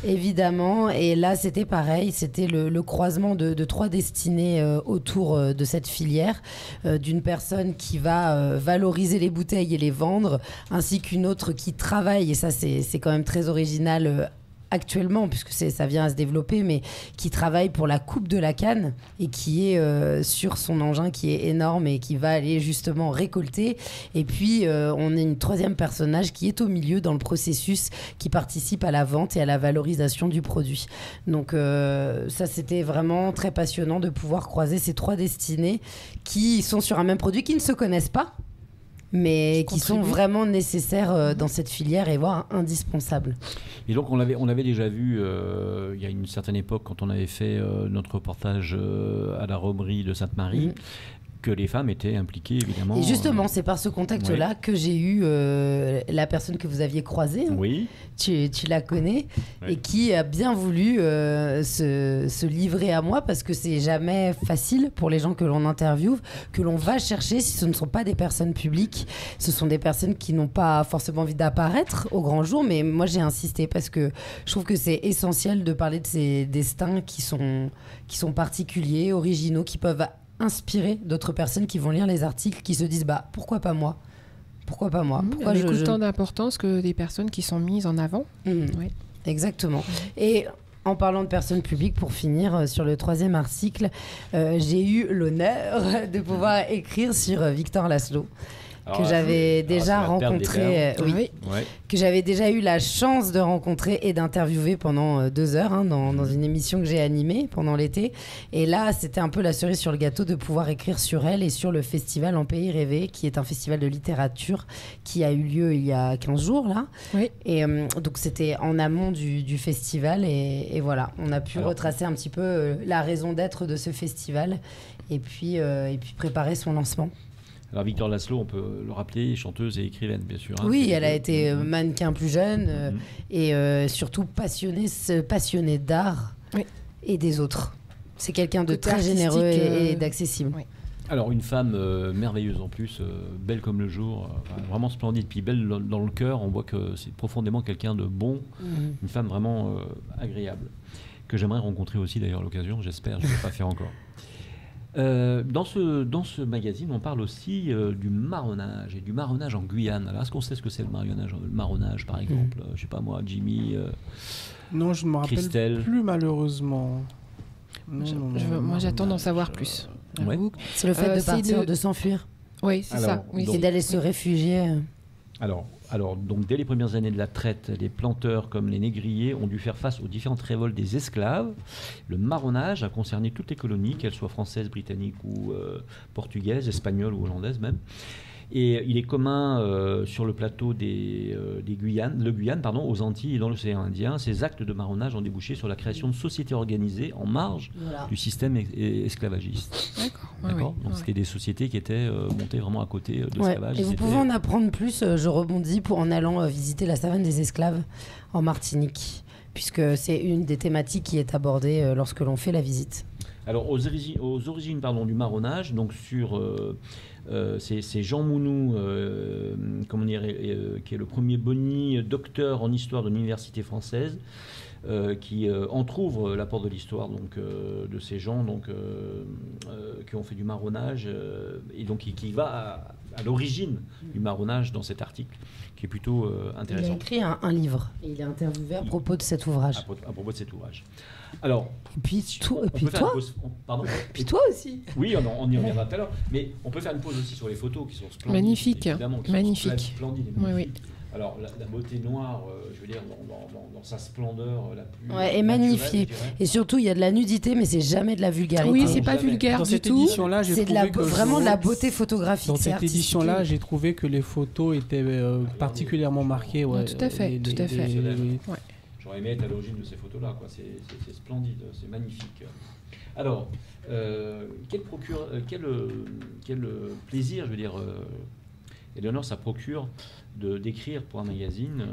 Évidemment. Et là, c'était pareil. C'était le croisement de 3 destinées autour de cette filière. D'une personne qui va valoriser les bouteilles et les vendre, ainsi qu'une autre qui travaille, et ça, c'est quand même très original actuellement, puisque ça vient à se développer, mais qui travaille pour la coupe de la canne et qui est sur son engin qui est énorme et qui va aller justement récolter. Et puis, on a une 3e personnage qui est au milieu dans le processus, qui participe à la vente et à la valorisation du produit. Donc, ça, c'était vraiment très passionnant de pouvoir croiser ces 3 destinées qui sont sur un même produit, qui ne se connaissent pas, mais qui sont vraiment nécessaires dans cette filière et voire indispensables. Et donc on l'avait déjà vu il y a une certaine époque quand on avait fait notre reportage à la Romerie de Sainte-Marie, que les femmes étaient impliquées évidemment. Et justement, c'est par ce contact-là que j'ai eu la personne que vous aviez croisée. Oui. Tu la connais, et qui a bien voulu se livrer à moi, parce que c'est jamais facile pour les gens que l'on interviewe, que l'on va chercher si ce ne sont pas des personnes publiques. Ce sont des personnes qui n'ont pas forcément envie d'apparaître au grand jour, mais moi j'ai insisté parce que je trouve que c'est essentiel de parler de ces destins qui sont particuliers, originaux, qui peuvent inspirer d'autres personnes qui vont lire les articles, qui se disent pourquoi pas moi ? Pourquoi pas moi ? Pourquoi avec autant d'importance que des personnes qui sont mises en avant. Oui. Exactement. Et en parlant de personnes publiques, pour finir sur le 3e article, j'ai eu l'honneur de pouvoir écrire sur Victor Laszlo, que j'avais déjà rencontré, que j'avais déjà eu la chance de rencontrer et d'interviewer pendant 2 heures dans une émission que j'ai animée pendant l'été. Et là, c'était un peu la cerise sur le gâteau de pouvoir écrire sur elle et sur le festival En Pays Rêvé, qui est un festival de littérature qui a eu lieu il y a 15 jours là. Oui. Et donc c'était en amont du festival, et voilà, on a pu retracer un petit peu la raison d'être de ce festival, et puis préparer son lancement. Alors Victor Laszlo, on peut le rappeler, chanteuse et écrivaine, bien sûr. Oui, elle a été mannequin plus jeune et surtout passionnée d'art et des autres. C'est quelqu'un de très généreux et d'accessible. Oui. Alors une femme merveilleuse en plus, belle comme le jour, vraiment splendide, puis belle dans le cœur. On voit que c'est profondément quelqu'un de bon, une femme vraiment agréable, que j'aimerais rencontrer aussi d'ailleurs à l'occasion, j'espère, je ne vais pas faire encore. Dans ce magazine, on parle aussi du marronnage, et du marronnage en Guyane. Alors, est-ce qu'on sait ce que c'est le marronnage, par exemple je sais pas moi, Jimmy, non, je ne me rappelle Christelle. Plus, malheureusement. Moi, j'attends d'en savoir plus. C'est le fait de partir, de s'enfuir. Oui, c'est ça. Oui. Et d'aller se réfugier. Alors, donc, dès les premières années de la traite, les planteurs comme les négriers ont dû faire face aux différentes révoltes des esclaves. Le marronnage a concerné toutes les colonies, qu'elles soient françaises, britanniques ou portugaises, espagnoles ou hollandaises même. Et il est commun sur le plateau le Guyane, aux Antilles et dans l'océan Indien. Ces actes de marronnage ont débouché sur la création de sociétés organisées en marge du système esclavagiste. D'accord. Donc c'était des sociétés qui étaient montées vraiment à côté de l'esclavage. Et vous pouvez en apprendre plus, je rebondis, en allant visiter la savane des esclaves en Martinique, puisque c'est une des thématiques qui est abordée lorsque l'on fait la visite. Alors aux origines du marronnage, donc c'est Jean Mounou, qui est le premier boni docteur en histoire de l'université française, qui entrouvre la porte de l'histoire donc, de ces gens donc, qui ont fait du marronnage et donc qui va à l'origine du marronnage dans cet article qui est plutôt intéressant. Il a écrit un livre et il est interviewé à propos de cet ouvrage. À propos de cet ouvrage. Alors, et puis toi puis toi aussi. Oui, on y reviendra tout à l'heure, mais on peut faire une pause aussi sur les photos qui sont splendides. Magnifique, magnifique. Splendides, oui. Alors, la beauté noire, je veux dire, dans sa splendeur la plus. Ouais, et magnifiée. Et surtout, il y a de la nudité, mais c'est jamais de la vulgarité. Oui, c'est pas vulgaire du tout. C'est vraiment de la beauté photographique. Dans cette édition-là, j'ai trouvé que les photos étaient particulièrement marquées. Ouais, tout à fait, tout à fait. Ouais. J'aurais aimé être à l'origine de ces photos-là, quoi. C'est splendide, c'est magnifique. Alors, quel plaisir, je veux dire, Éléonore, ça procure d'écrire pour un magazine.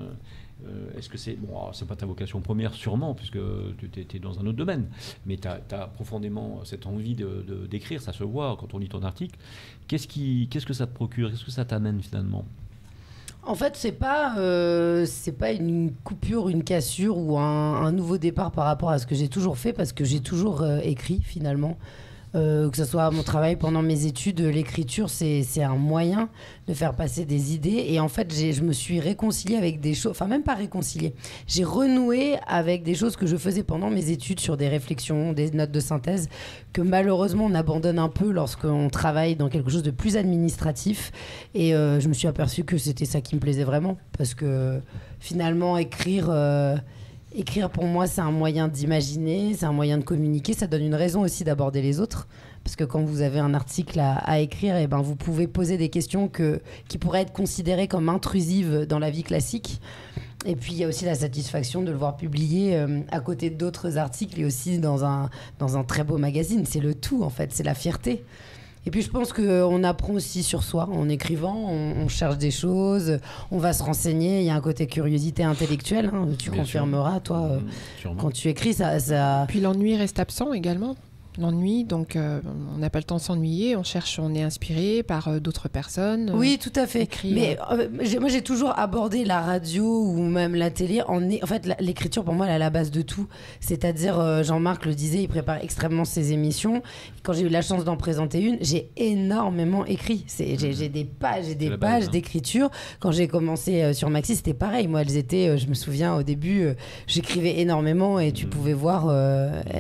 Est-ce que c'est... Bon, c'est pas ta vocation première, sûrement, puisque tu es dans un autre domaine, mais tu as profondément cette envie d'écrire, ça se voit quand on lit ton article. Qu'est-ce que ça te procure? Qu'est-ce que ça t'amène, finalement? En fait, c'est pas une coupure, une cassure ou un nouveau départ par rapport à ce que j'ai toujours fait, parce que j'ai toujours écrit, finalement. Que ce soit mon travail pendant mes études, l'écriture, c'est un moyen de faire passer des idées. Et en fait, je me suis réconciliée avec des choses, enfin même pas réconciliée, j'ai renoué avec des choses que je faisais pendant mes études sur des réflexions, des notes de synthèse, que malheureusement on abandonne un peu lorsqu'on travaille dans quelque chose de plus administratif. Et je me suis aperçue que c'était ça qui me plaisait vraiment, parce que finalement écrire pour moi, c'est un moyen d'imaginer, c'est un moyen de communiquer, ça donne une raison aussi d'aborder les autres. Parce que quand vous avez un article à écrire, et ben vous pouvez poser des questions qui pourraient être considérées comme intrusives dans la vie classique. Et puis il y a aussi la satisfaction de le voir publié à côté d'autres articles et aussi dans un très beau magazine. C'est le tout en fait, c'est la fierté. Et puis je pense qu'on apprend aussi sur soi en écrivant, on cherche des choses, on va se renseigner, il y a un côté curiosité intellectuelle, hein, tu bien confirmeras sûr. Toi, quand tu écris ça... Puis l'ennui reste absent également. L'ennui, donc on n'a pas le temps de s'ennuyer, on est inspiré par d'autres personnes. Oui, tout à fait. Mais moi, j'ai toujours abordé la radio ou même la télé. En fait, l'écriture, pour moi, elle est à la base de tout. C'est-à-dire, Jean-Marc le disait, il prépare extrêmement ses émissions. Quand j'ai eu la chance d'en présenter une, j'ai énormément écrit. J'ai des pages d'écriture. Quand j'ai commencé sur Maxi, c'était pareil. Moi, elles étaient, je me souviens, au début, j'écrivais énormément et tu pouvais voir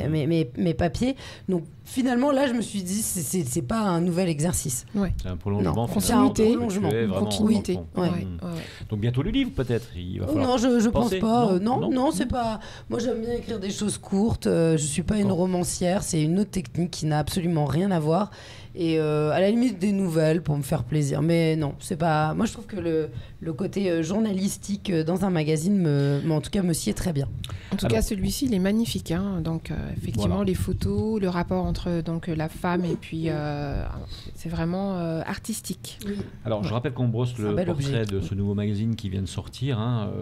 mes papiers. Donc finalement, là, je me suis dit, c'est pas un nouvel exercice. Ouais. C'est un prolongement. Continuité. Continuité. Ouais. Donc bientôt le livre, peut-être. Il va falloir non, je pense pas. Non, c'est pas. Moi, j'aime bien écrire des choses courtes. Je suis pas une romancière. C'est une autre technique qui n'a absolument rien à voir. Et à la limite des nouvelles pour me faire plaisir. Mais non, c'est pas. Moi, je trouve que le côté journalistique dans un magazine, en tout cas, me sied très bien. En tout cas, celui-ci, il est magnifique. Hein. Donc, effectivement, les photos, le rapport entre donc, la femme et puis... c'est vraiment artistique. Oui. Alors, je rappelle qu'on brosse le portrait de ce nouveau magazine qui vient de sortir.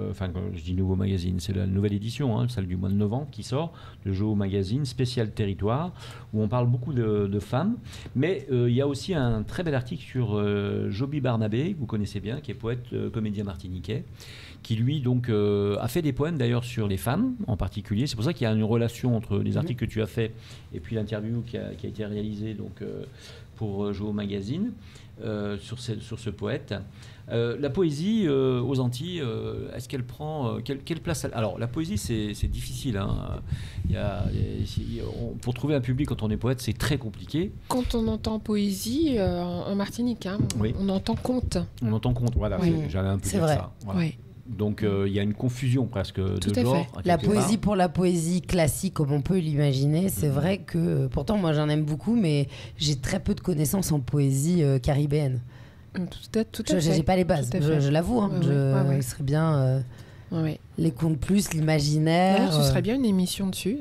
Enfin, quand je dis nouveau magazine, c'est la nouvelle édition, celle du mois de novembre qui sort, le Joe Magazine, spécial territoire, où on parle beaucoup de femmes. Mais il y a aussi un très bel article sur Joby Barnabé, que vous connaissez bien, qui est poète, comédien martiniquais, qui lui donc a fait des poèmes d'ailleurs sur les femmes en particulier. C'est pour ça qu'il y a une relation entre les articles que tu as fait et puis l'interview qui a été réalisée donc, pour Joe Magazine sur ce poète. La poésie aux Antilles, est-ce qu'elle prend quelle place Alors la poésie c'est difficile. Pour trouver un public quand on est poète, c'est très compliqué. Quand on entend poésie en Martinique, oui. On entend conte. On entend conte, voilà. Oui. J'allais un peu dire ça. Voilà. Oui. Donc il y a une confusion presque de genre. La poésie pour la poésie classique, comme on peut l'imaginer, c'est vrai que pourtant moi j'en aime beaucoup, mais j'ai très peu de connaissances en poésie caribéenne. Tout à fait. J'ai pas les bases, je l'avoue. Ce serait bien les contes plus, l'imaginaire. Ce serait bien une émission dessus.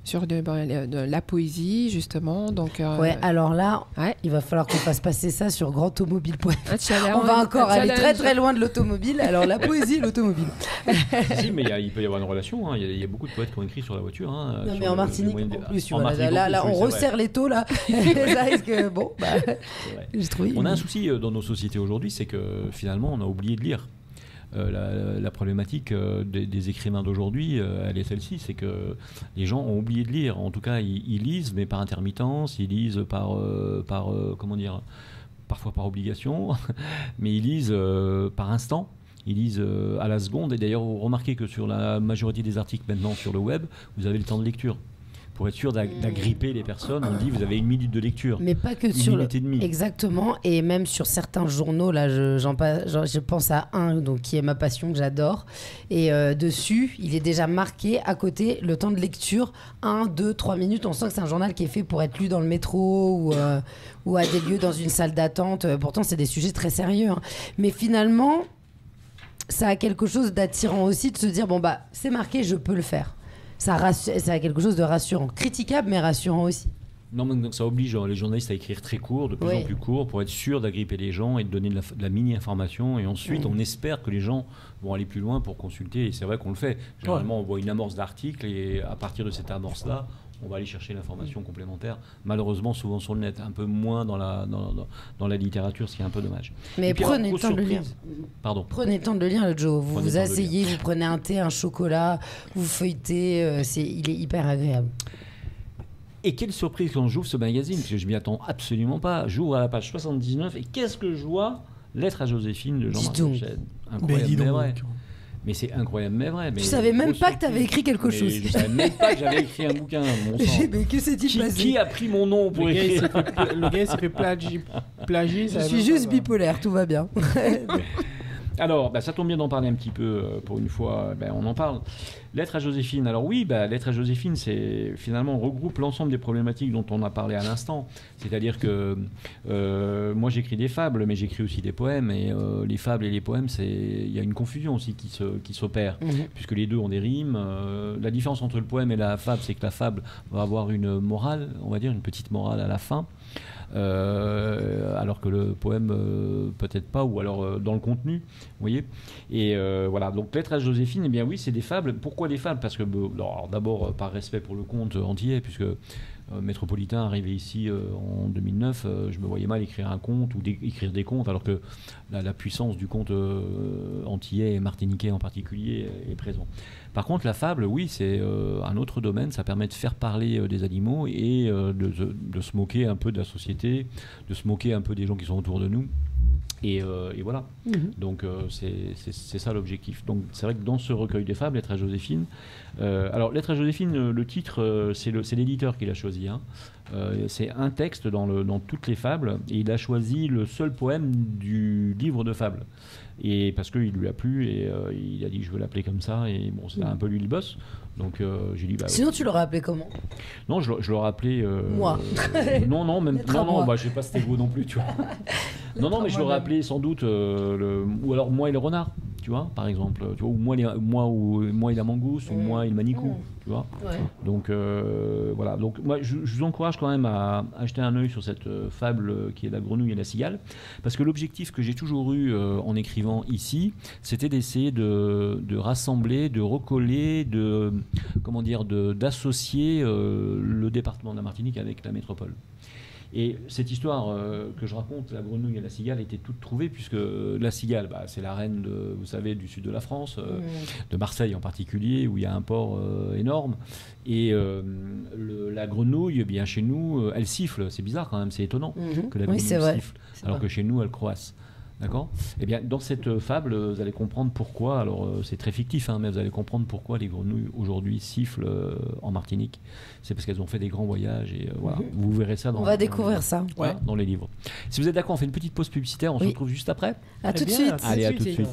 Sur de la poésie, justement. Donc, alors là, il va falloir qu'on fasse passer ça sur grandautomobile.fr. On va encore aller très très loin de l'automobile. Alors la poésie, l'automobile. Si, mais il peut y avoir une relation. Il y a beaucoup de poètes qui ont écrit sur la voiture. Non, mais en Martinique, en plus, là, on resserre les taux, là. Ça risque, bon, j'ai trouvé. On a un souci dans nos sociétés aujourd'hui, c'est que finalement, on a oublié de lire. la problématique des écrivains d'aujourd'hui, elle est celle-ci, c'est que les gens ont oublié de lire. En tout cas, ils lisent, mais par intermittence, ils lisent comment dire, parfois par obligation, mais ils lisent par instant. Ils lisent à la seconde. Et d'ailleurs, vous remarquez que sur la majorité des articles maintenant sur le web, vous avez le temps de lecture. Pour être sûr d'agripper les personnes, on dit vous avez 1 minute de lecture. Mais pas que sur minute et demie. Exactement, et même sur certains journaux, là, je pense à un donc, qui est ma passion, que j'adore. Et dessus, il est déjà marqué à côté le temps de lecture, 1, 2, 3 minutes. On sent que c'est un journal qui est fait pour être lu dans le métro ou à des lieux dans une salle d'attente. Pourtant, c'est des sujets très sérieux. Hein. Mais finalement, ça a quelque chose d'attirant aussi de se dire bon, bah, c'est marqué, je peux le faire. Ça a quelque chose de rassurant. Critiquable, mais rassurant aussi. Non, mais donc ça oblige les journalistes à écrire très court, de plus en plus court, pour être sûr d'agripper les gens et de donner de la mini-information. Et ensuite, on espère que les gens vont aller plus loin pour consulter. Et c'est vrai qu'on le fait. Généralement, on voit une amorce d'article et à partir de cette amorce-là, on va aller chercher l'information complémentaire. Malheureusement, souvent sur le net, un peu moins dans la littérature, ce qui est un peu dommage. Mais prenez le temps de le lire. Pardon. Prenez le temps de le lire, Joe. Vous vous asseyez, vous prenez un thé, un chocolat, vous feuilletez. Il est hyper agréable. Et quelle surprise quand j'ouvre ce magazine, parce que je m'y attends absolument pas. J'ouvre à la page 79 et qu'est-ce que je vois? Lettre à Joséphine de Jean-Marc Rochette. Incroyable, mais vrai. Mais c'est incroyable, mais vrai. Je savais même pas que tu avais écrit quelque chose. Je savais même pas que j'avais écrit un bouquin. Mais que s'est-il passé? Qui a pris mon nom pour écrire? Le gars s'est fait plagier. Je suis juste bipolaire, tout va bien. Alors, ça tombe bien d'en parler un petit peu pour une fois. On en parle. Lettre à Joséphine. Alors oui, Lettre à Joséphine, c'est finalement on regroupe l'ensemble des problématiques dont on a parlé à l'instant. C'est-à-dire que moi j'écris des fables, mais j'écris aussi des poèmes. Et les fables et les poèmes, il y a une confusion aussi qui s'opère, puisque les deux ont des rimes. La différence entre le poème et la fable, c'est que la fable va avoir une morale, on va dire une petite morale à la fin. Alors que le poème peut-être pas, ou alors dans le contenu, vous voyez. Et voilà, donc Lettre à Joséphine, eh bien oui, c'est des fables. Pourquoi des fables? Parce que d'abord par respect pour le conte antillais, puisque Métropolitain arrivé ici en 2009, je me voyais mal écrire un conte ou écrire des contes, alors que la puissance du conte antillais et martiniquais en particulier est présente. Par contre, la fable, oui, c'est un autre domaine. Ça permet de faire parler des animaux et de se moquer un peu de la société, de se moquer un peu des gens qui sont autour de nous. Et voilà. Donc, c'est ça l'objectif. Donc, c'est vrai que dans ce recueil des fables, Lettre à Joséphine... alors, Lettre à Joséphine, le titre, c'est l'éditeur qui l'a choisi. Hein. C'est un texte dans toutes les fables. Et il a choisi le seul poème du livre de fables. Et parce qu'il lui a plu et il a dit je veux l'appeler comme ça, et bon, c'est un peu lui le boss, donc j'ai dit sinon tu l'aurais appelé comment? Non, je l'aurais appelé moi. non, même non, je sais pas si c'était vous non plus, tu vois. non, mais je l'aurais appelé sans doute ou alors Moi et le renard, tu vois, par exemple, tu vois, ou Moi et la mangouste, ou Moi et le manicou, tu vois. Donc voilà, donc moi je vous encourage quand même à jeter un œil sur cette fable qui est La grenouille et la cigale, parce que l'objectif que j'ai toujours eu en écrivant ici, c'était d'essayer de rassembler, de recoller, d'associer le département de la Martinique avec la métropole. Et cette histoire que je raconte, La grenouille et la cigale, était toute trouvée, puisque la cigale, c'est la reine, vous savez, du sud de la France, de Marseille en particulier, où il y a un port énorme. Et la grenouille, bien chez nous, elle siffle. C'est bizarre quand même, c'est étonnant que la grenouille siffle, alors que chez nous, elle croasse. D'accord ? Eh bien, dans cette fable, vous allez comprendre pourquoi, alors c'est très fictif, mais vous allez comprendre pourquoi les grenouilles aujourd'hui sifflent en Martinique. C'est parce qu'elles ont fait des grands voyages et voilà. Vous verrez ça on va découvrir ça dans les livres. Si vous êtes d'accord, on fait une petite pause publicitaire, on se retrouve juste après. À tout de suite. Allez, à tout de suite.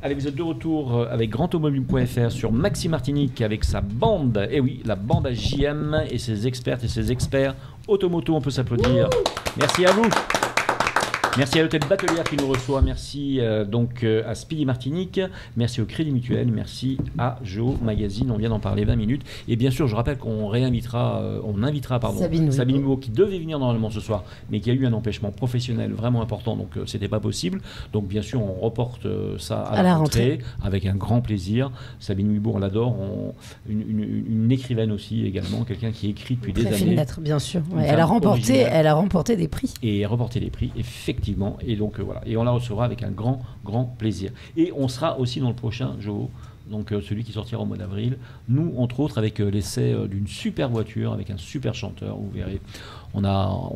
Allez, vous êtes de retour avec grandautomobile.fr sur Maxi Martinique avec sa bande. Et oui, la bande à JM et ses expertes et ses experts automoto. On peut s'applaudir. Merci à vous. Merci à l'hôtel Batelière qui nous reçoit. Merci à Speedy Martinique. Merci au Crédit Mutuel. Merci à Géo Magazine. On vient d'en parler 20 minutes. Et bien sûr, je rappelle qu'on invitera Sabine Hugo qui devait venir normalement ce soir, mais qui a eu un empêchement professionnel vraiment important, donc c'était pas possible. Donc bien sûr, on reporte ça à la rentrée avec un grand plaisir. Sabine Hugo, on l'adore. Une écrivaine aussi également, quelqu'un qui écrit depuis des années. Lettre, bien sûr. Ouais, elle a remporté des prix. Et remporté des prix, effectivement. Et donc voilà. Et on la recevra avec un grand, grand plaisir. Et on sera aussi dans le prochain Joe. Donc celui qui sortira au mois d'avril. Nous, entre autres, avec l'essai d'une super voiture, avec un super chanteur, vous verrez. On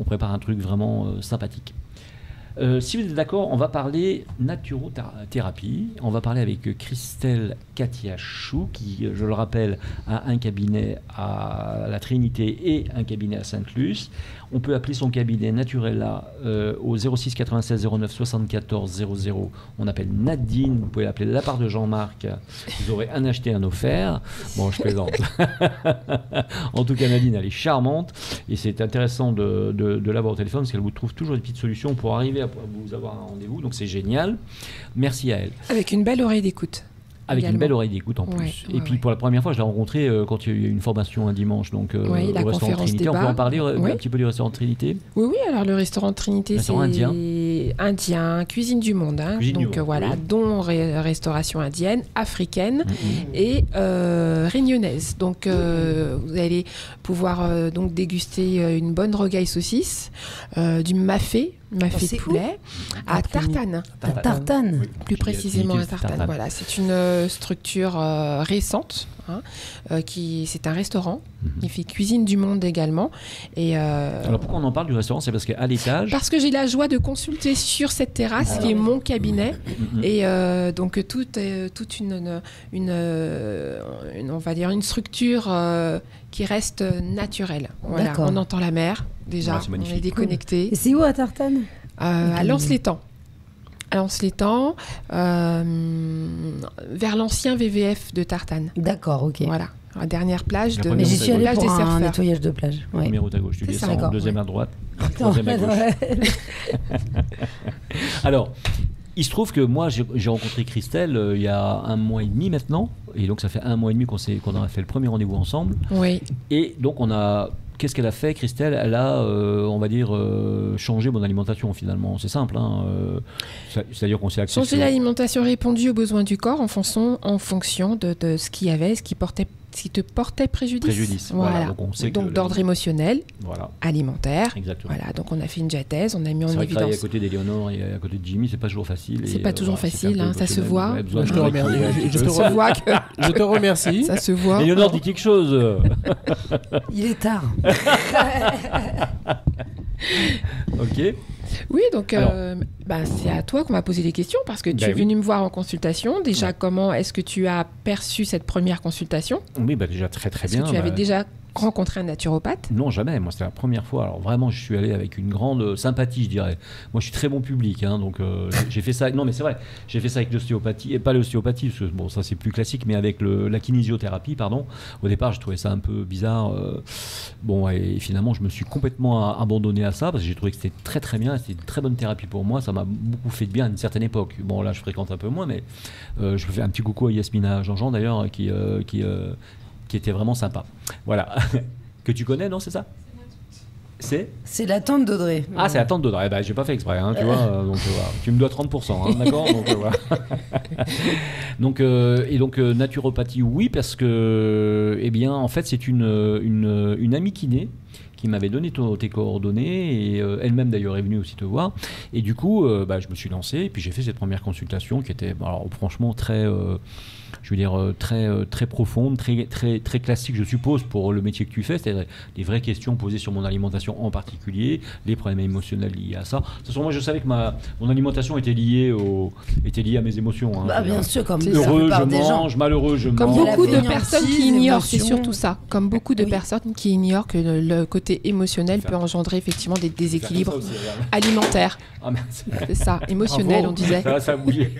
prépare un truc vraiment sympathique. Si vous êtes d'accord, on va parler naturothérapie. On va parler avec Christelle Katiachou, qui, je le rappelle, a un cabinet à la Trinité et un cabinet à Sainte-Luce. On peut appeler son cabinet Naturella au 06 96 09 74 00. On appelle Nadine. Vous pouvez l'appeler de la part de Jean-Marc. Vous aurez un acheté, un offert. Bon, je plaisante. En tout cas, Nadine, elle est charmante. Et c'est intéressant de l'avoir au téléphone parce qu'elle vous trouve toujours des petites solutions pour arriver à vous avoir un rendez-vous. Donc, c'est génial. Merci à elle. Avec une belle oreille d'écoute. Avec également. Une belle oreille d'écoute en plus. Et puis pour la première fois, je l'ai rencontré quand il y a eu une formation un dimanche au restaurant Trinité. On peut en parler un petit peu du restaurant Trinité? Oui, alors le restaurant Trinité, c'est indien, cuisine du monde. Dont restauration indienne, africaine et réunionnaise. Donc vous allez pouvoir donc déguster une bonne rogaille saucisse, du mafé de poulet à Tartane. À Tartane. Plus précisément à Tartane. Voilà, c'est une structure récente. C'est un restaurant. Il fait cuisine du monde également. Et alors pourquoi on en parle du restaurant? C'est parce qu'à l'étage. Parce que j'ai la joie de consulter sur cette terrasse qui est mon cabinet. Et donc toute une on va dire une structure qui reste naturelle. Voilà, on entend la mer déjà. On est déconnecté. Et c'est où à Tartane? À Lens-l'Étang. Vers l'ancien VVF de Tartane. D'accord, ok. Voilà, la dernière plage de. Mais j'y suis allée pour un nettoyage de plage. Ouais. Première route à gauche, tu descends, deuxième à droite, troisième à gauche. Alors, il se trouve que moi, j'ai rencontré Christelle il y a 1 mois et demi maintenant, et donc ça fait 1 mois et demi qu'on a fait le premier rendez-vous ensemble. Oui. Et donc qu'est-ce qu'elle a fait, Christelle? Elle a, on va dire, changé mon alimentation finalement. C'est simple. C'est-à-dire qu'on s'est axé sur l'alimentation répondue aux besoins du corps en fonction de ce qu'il y avait, ce qui te portait préjudice. Voilà. Donc d'ordre émotionnel, alimentaire. Exactement. Voilà. Donc on a fait une diathèse, on a mis en évidence. Travailler à côté d'Éléonore et à côté de Jimmy, c'est pas toujours facile. C'est pas toujours facile, ça se voit. Je te remercie. Ça se voit. Éléonore dit quelque chose. Il est tard. Ok. Oui, donc c'est à toi qu'on va poser des questions parce que tu es venu me voir en consultation. Déjà, comment est-ce que tu as perçu cette première consultation? Oui, déjà très très bien. Est-ce que tu avais déjà rencontré un naturopathe? Non, jamais. Moi, c'était la première fois. Alors vraiment, je suis allé avec une grande sympathie, je dirais. Moi, je suis très bon public, donc j'ai fait ça. Non, mais c'est vrai. J'ai fait ça avec l'ostéopathie, et pas l'ostéopathie, parce que bon, ça c'est plus classique, mais avec la kinésiothérapie, pardon. Au départ, je trouvais ça un peu bizarre. Et finalement, je me suis complètement abandonné à ça parce que j'ai trouvé que c'était très très bien. C'était une très bonne thérapie pour moi. Ça m'a beaucoup fait de bien à une certaine époque. Bon, là, je fréquente un peu moins, mais je fais un petit coucou à Yasmina Jean-Jean d'ailleurs, qui était vraiment sympa. Voilà. Que tu connais, non, c'est ça? C'est la tante d'Audrey. Ah, c'est la tante d'Audrey. J'ai pas fait exprès, tu vois. Donc, tu me dois 30%, d'accord. Donc, voilà. Naturopathie, oui, parce que, en fait, c'est une amie kiné qui m'avait donné tes coordonnées, et elle-même d'ailleurs est venue aussi te voir. Et du coup, je me suis lancé, et puis j'ai fait cette première consultation qui était, franchement, très... je veux dire, très profonde, très classique, je suppose, pour le métier que tu fais, c'est-à-dire des vraies questions posées sur mon alimentation en particulier, les problèmes émotionnels liés à ça. De toute façon, moi, je savais que mon alimentation était liée à mes émotions. Bien sûr, comme heureux, je mange, malheureux, je mange. Comme beaucoup de personnes qui ignorent, c'est surtout ça. Comme beaucoup de personnes qui ignorent que le côté côté émotionnel peut engendrer effectivement des déséquilibres alimentaires. Ah, c'est ça, émotionnel, on disait. Ça a bougé.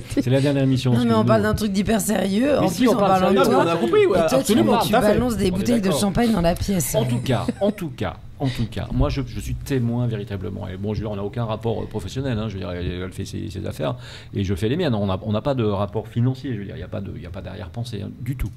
C'est la dernière émission. Non, mais on parle d'un truc d'hyper sérieux. En plus, on parle de toi. On a compris, ouais, absolument. Tu balances des bouteilles de champagne dans la pièce. En tout cas, moi je suis témoin véritablement. Et bon, je veux dire, on n'a aucun rapport professionnel. Je veux dire, elle fait ses affaires et je fais les miennes. On n'a pas de rapport financier. Je veux dire, il n'y a pas d'arrière-pensée du tout.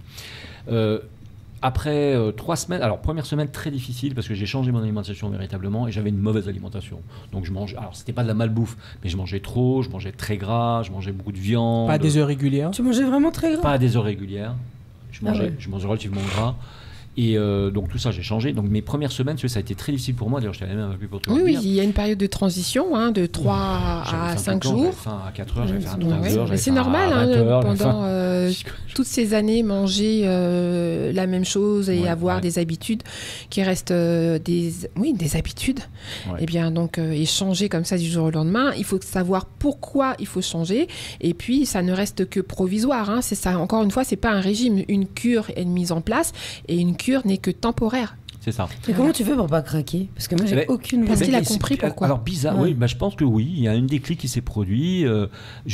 Après 3 semaines, alors première semaine très difficile parce que j'ai changé mon alimentation véritablement et j'avais une mauvaise alimentation. Donc je mangeais, alors c'était pas de la malbouffe, mais je mangeais trop, je mangeais très gras, je mangeais beaucoup de viande. Pas à des heures régulières. Tu mangeais vraiment très gras? Pas à des heures régulières. Je mangeais relativement gras. Et donc tout ça, j'ai changé. Donc mes premières semaines, ça a été très difficile pour moi. D'ailleurs, je t'avais même un peu pour te dire. Oui, il y a une période de transition de 3 à 5 jours. J'avais faim à 4 heures, j'avais faim à 15 heures. Mais c'est normal, pendant toutes ces années, manger la même chose et avoir des habitudes qui restent des habitudes. Ouais. Et bien, donc, et changer comme ça du jour au lendemain, il faut savoir pourquoi il faut changer. Et puis, ça ne reste que provisoire. C'est ça. Encore une fois, c'est pas un régime. Une cure est mise en place et une cure n'est que temporaire. C'est ça. Et comment tu fais pour pas craquer? Parce que moi, j'ai aucune idée. Parce qu'il a compris pourquoi. Alors, bizarre, oui, je pense que oui. Il y a un déclic qui s'est produit.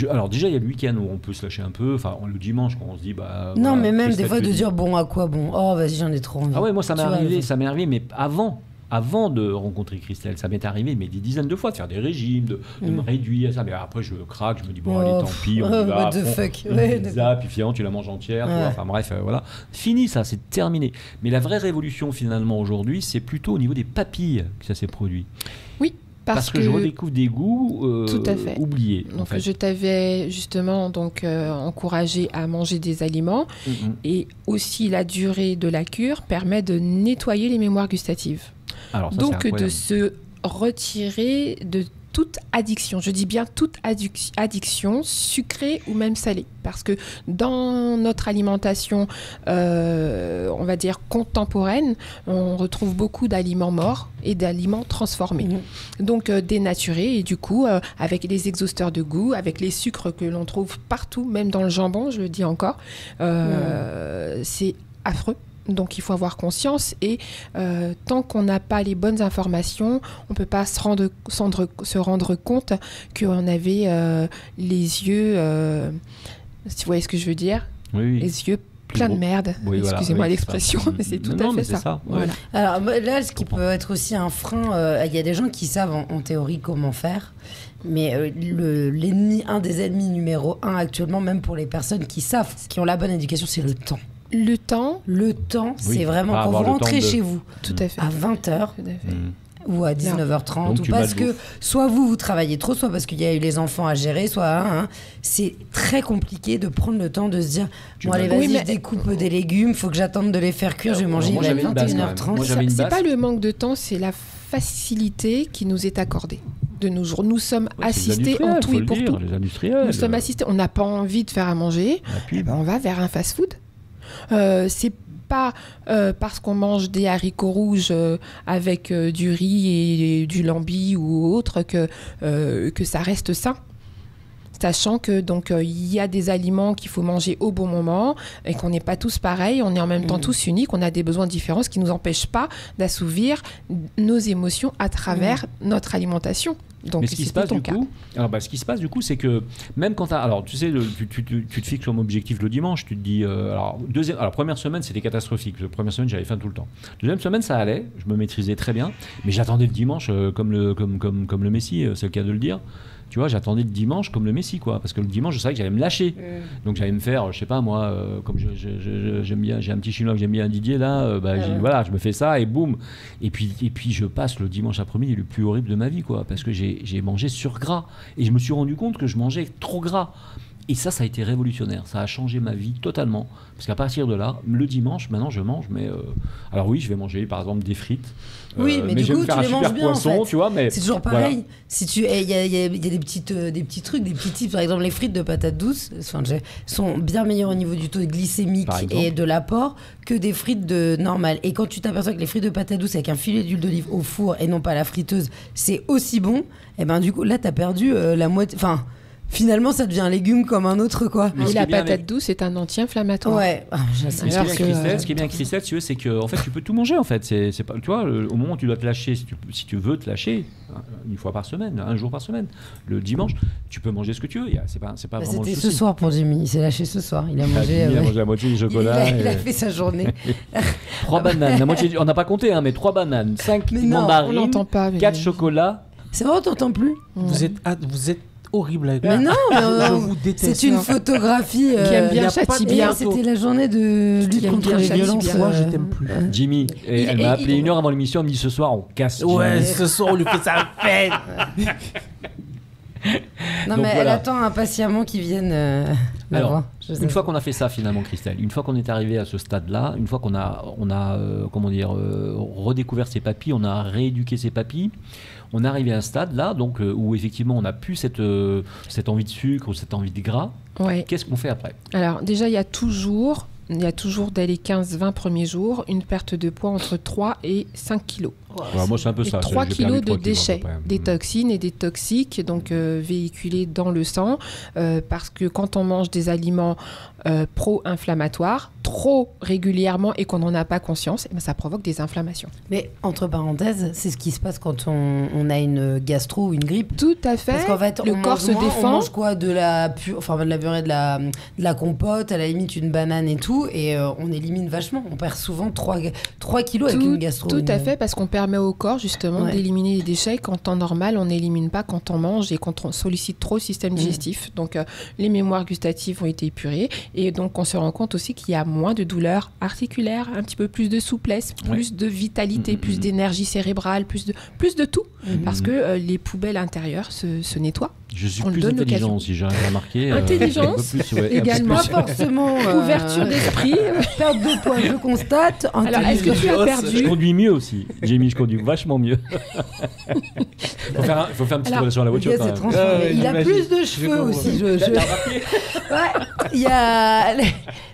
Alors, déjà, il y a le week-end où on peut se lâcher un peu. Enfin, le dimanche, quand on se dit. Non, mais même des fois de dire, bon, à quoi bon? Oh, vas-y, j'en ai trop envie. Ah ouais, moi, ça m'est arrivé, mais avant de rencontrer Christelle, ça m'est arrivé mais des dizaines de fois de faire des régimes, de me réduire ça. Mais après, je craque, je me dis, bon, allez, tant pis, on y va. What the fuck. Pizza, puis finalement, tu la manges entière. Enfin bref, voilà. Fini ça, c'est terminé. Mais la vraie révolution, finalement, aujourd'hui, c'est plutôt au niveau des papilles que ça s'est produit. Oui. Parce que je redécouvre des goûts oubliés. Donc, je t'avais justement encouragé à manger des aliments et aussi la durée de la cure permet de nettoyer les mémoires gustatives. Alors, ça, donc de se retirer de toute addiction, je dis bien toute addiction, sucrée ou même salée. Parce que dans notre alimentation, on va dire contemporaine, on retrouve beaucoup d'aliments morts et d'aliments transformés. Donc dénaturés et du coup, avec les exhausteurs de goût, avec les sucres que l'on trouve partout, même dans le jambon, je le dis encore, c'est affreux. Donc il faut avoir conscience et tant qu'on n'a pas les bonnes informations, on ne peut pas se rendre compte qu'on avait les yeux, si vous voyez ce que je veux dire, les yeux plein de merde. Excusez-moi l'expression, mais c'est tout à fait ça. Voilà. Alors là, ce qui peut être aussi un frein, il y a des gens qui savent en théorie comment faire. Mais un des ennemis numéro 1 actuellement, même pour les personnes qui savent, qui ont la bonne éducation, c'est le temps. Le temps, c'est vraiment quand vous rentrez chez vous à 20h ou à 19h30, ou parce que soit vous travaillez trop, soit parce qu'il y a eu les enfants à gérer, soit c'est très compliqué de prendre le temps de se dire bon allez vas-y, je découpe des légumes, faut que j'attende de les faire cuire, je vais manger à 21h30. C'est pas le manque de temps, c'est la facilité qui nous est accordée. De nos jours, nous sommes assistés en tout et pour tout. Nous sommes assistés, on n'a pas envie de faire à manger, on va vers un fast-food. C'est pas parce qu'on mange des haricots rouges avec du riz et du lambi ou autre que ça reste sain. Sachant que il y a des aliments qu'il faut manger au bon moment et qu'on n'est pas tous pareils, on est en même temps tous uniques, on a des besoins différents, ce qui ne nous empêche pas d'assouvir nos émotions à travers notre alimentation. Donc, mais ce qui se passe du coup, c'est que même quand alors tu sais, tu te fixes comme objectif le dimanche, tu te dis alors première semaine c'était catastrophique. La première semaine j'avais faim tout le temps. Deuxième semaine ça allait, je me maîtrisais très bien, mais j'attendais le dimanche comme le Messie, c'est le cas de le dire. Tu vois, j'attendais le dimanche comme le Messie, quoi, parce que le dimanche je savais que j'allais me lâcher. Donc j'allais me faire, je sais pas moi, comme j'aime bien, j'ai un petit chinois que j'aime bien, Didier là, voilà, je me fais ça et boum. Et puis je passe le dimanche après-midi le plus horrible de ma vie, quoi, parce que j'ai mangé sur gras et je me suis rendu compte que je mangeais trop gras. Et ça a été révolutionnaire, ça a changé ma vie totalement. Parce qu'à partir de là, le dimanche, maintenant je mange, mais alors oui, je vais manger par exemple des frites. Oui, mais du coup, tu les manges bien poisson, en fait. Tu vois, mais c'est toujours pareil. Voilà. Si il y a des petits trucs, des petits tips. Par exemple, les frites de patates douces sont bien meilleures au niveau du taux glycémique et de l'apport que des frites normales. Et quand tu t'aperçois que les frites de patates douces avec un filet d'huile d'olive au four et non pas à la friteuse, c'est aussi bon, et ben du coup là, t'as perdu la moitié. Enfin, finalement, ça devient un légume comme un autre, quoi. Et la patate douce est un anti-inflammatoire. Ouais. Ce qui est bien avec Christelle, tu veux, c'est que en fait, tu peux tout manger. En fait, c'est pas, tu vois, au moment où tu dois te lâcher, si tu veux te lâcher, une fois par semaine, un jour par semaine, le dimanche, tu peux manger ce que tu veux. C'est pas vraiment le souci. C'était ce soir pour Jimmy. Il s'est lâché ce soir. Il a mangé la moitié du chocolat. Il a fait sa journée. 3 bananes, la moitié. On n'a pas compté, mais 3 bananes, 5 mandarines, 4 chocolats. C'est vrai, on t'entend plus. Vous êtes horrible avec moi. Mais non, je vous déteste. C'est une photographie qui aime bien châtie bien. C'était la journée de lutte contre les violences. Moi, je t'aime plus. Jimmy, elle m'a appelé 1 heure avant l'émission. Elle me dit ce soir, on casse. Ouais, ce soir, on lui fait sa fête. Non, mais elle attend impatiemment qu'ils viennent la voir. Une fois qu'on a fait ça finalement, Christelle, une fois qu'on est arrivé à ce stade-là, une fois qu'on a redécouvert ses papilles, on a rééduqué ses papilles, on est arrivé à un stade là, donc où effectivement on n'a plus cette envie de sucre ou cette envie de gras. Ouais. Qu'est-ce qu'on fait après ? Alors déjà, il y a toujours dès les 15-20 premiers jours une perte de poids entre 3 et 5 kilos. Ouais, moi, c'est un peu ça. 3 kilos de déchets, des toxines et des toxiques donc, véhiculés dans le sang parce que quand on mange des aliments pro-inflammatoires trop régulièrement et qu'on n'en a pas conscience, ça provoque des inflammations. Mais entre parenthèses, c'est ce qui se passe quand on a une gastro ou une grippe. Tout à fait. Parce qu'en fait, le corps se défend. On mange quoi ? De la purée, de la compote, à la limite une banane et tout, et on élimine vachement. On perd souvent 3 kilos avec une gastro. Tout à fait, parce qu'on permet au corps justement d'éliminer les déchets. Qu'en temps normal, on n'élimine pas quand on mange et quand on sollicite trop le système digestif. Donc les mémoires gustatives ont été épurées et donc on se rend compte aussi qu'il y a moins de douleurs articulaires, un petit peu plus de souplesse, plus de vitalité, plus d'énergie cérébrale, plus de tout, parce que les poubelles intérieures se nettoient. Je suis plus intelligent si j'arrive à remarquer. Intelligence, également. Pas forcément. Ouverture d'esprit. Perte de poids, je constate. Alors, est-ce que tu as perdu ? Je conduis mieux aussi. Jamie, je conduis vachement mieux. Il faut faire une petite relation à la voiture. Il a plus de cheveux aussi. Il y a...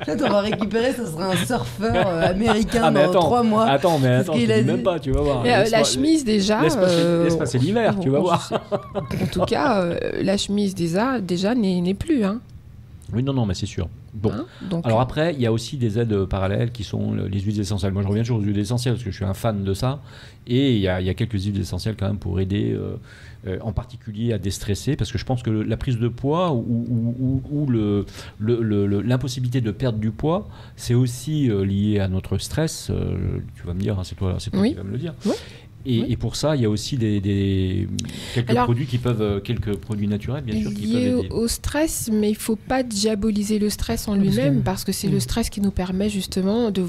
Peut-être on va récupérer, ça sera un surfeur américain dans 3 mois. Attends, tu dis même pas, tu vas voir. La chemise déjà... Laisse passer l'hiver, tu vas voir. En tout cas... la chemise déjà n'est plus. Hein. Oui, non, mais c'est sûr. Bon. Alors après, il y a aussi des aides parallèles qui sont les huiles essentielles. Moi, je reviens toujours aux huiles essentielles parce que je suis un fan de ça. Et il y a quelques huiles essentielles quand même pour aider, en particulier à déstresser, parce que je pense que la prise de poids ou l'impossibilité de perdre du poids, c'est aussi lié à notre stress. Tu vas me dire, hein, c'est toi qui vas me le dire. Oui. Et pour ça, il y a aussi quelques produits naturels, bien sûr, qui peuvent aider. Au stress, mais il ne faut pas diaboliser le stress en lui-même, parce que c'est le stress qui nous permet justement de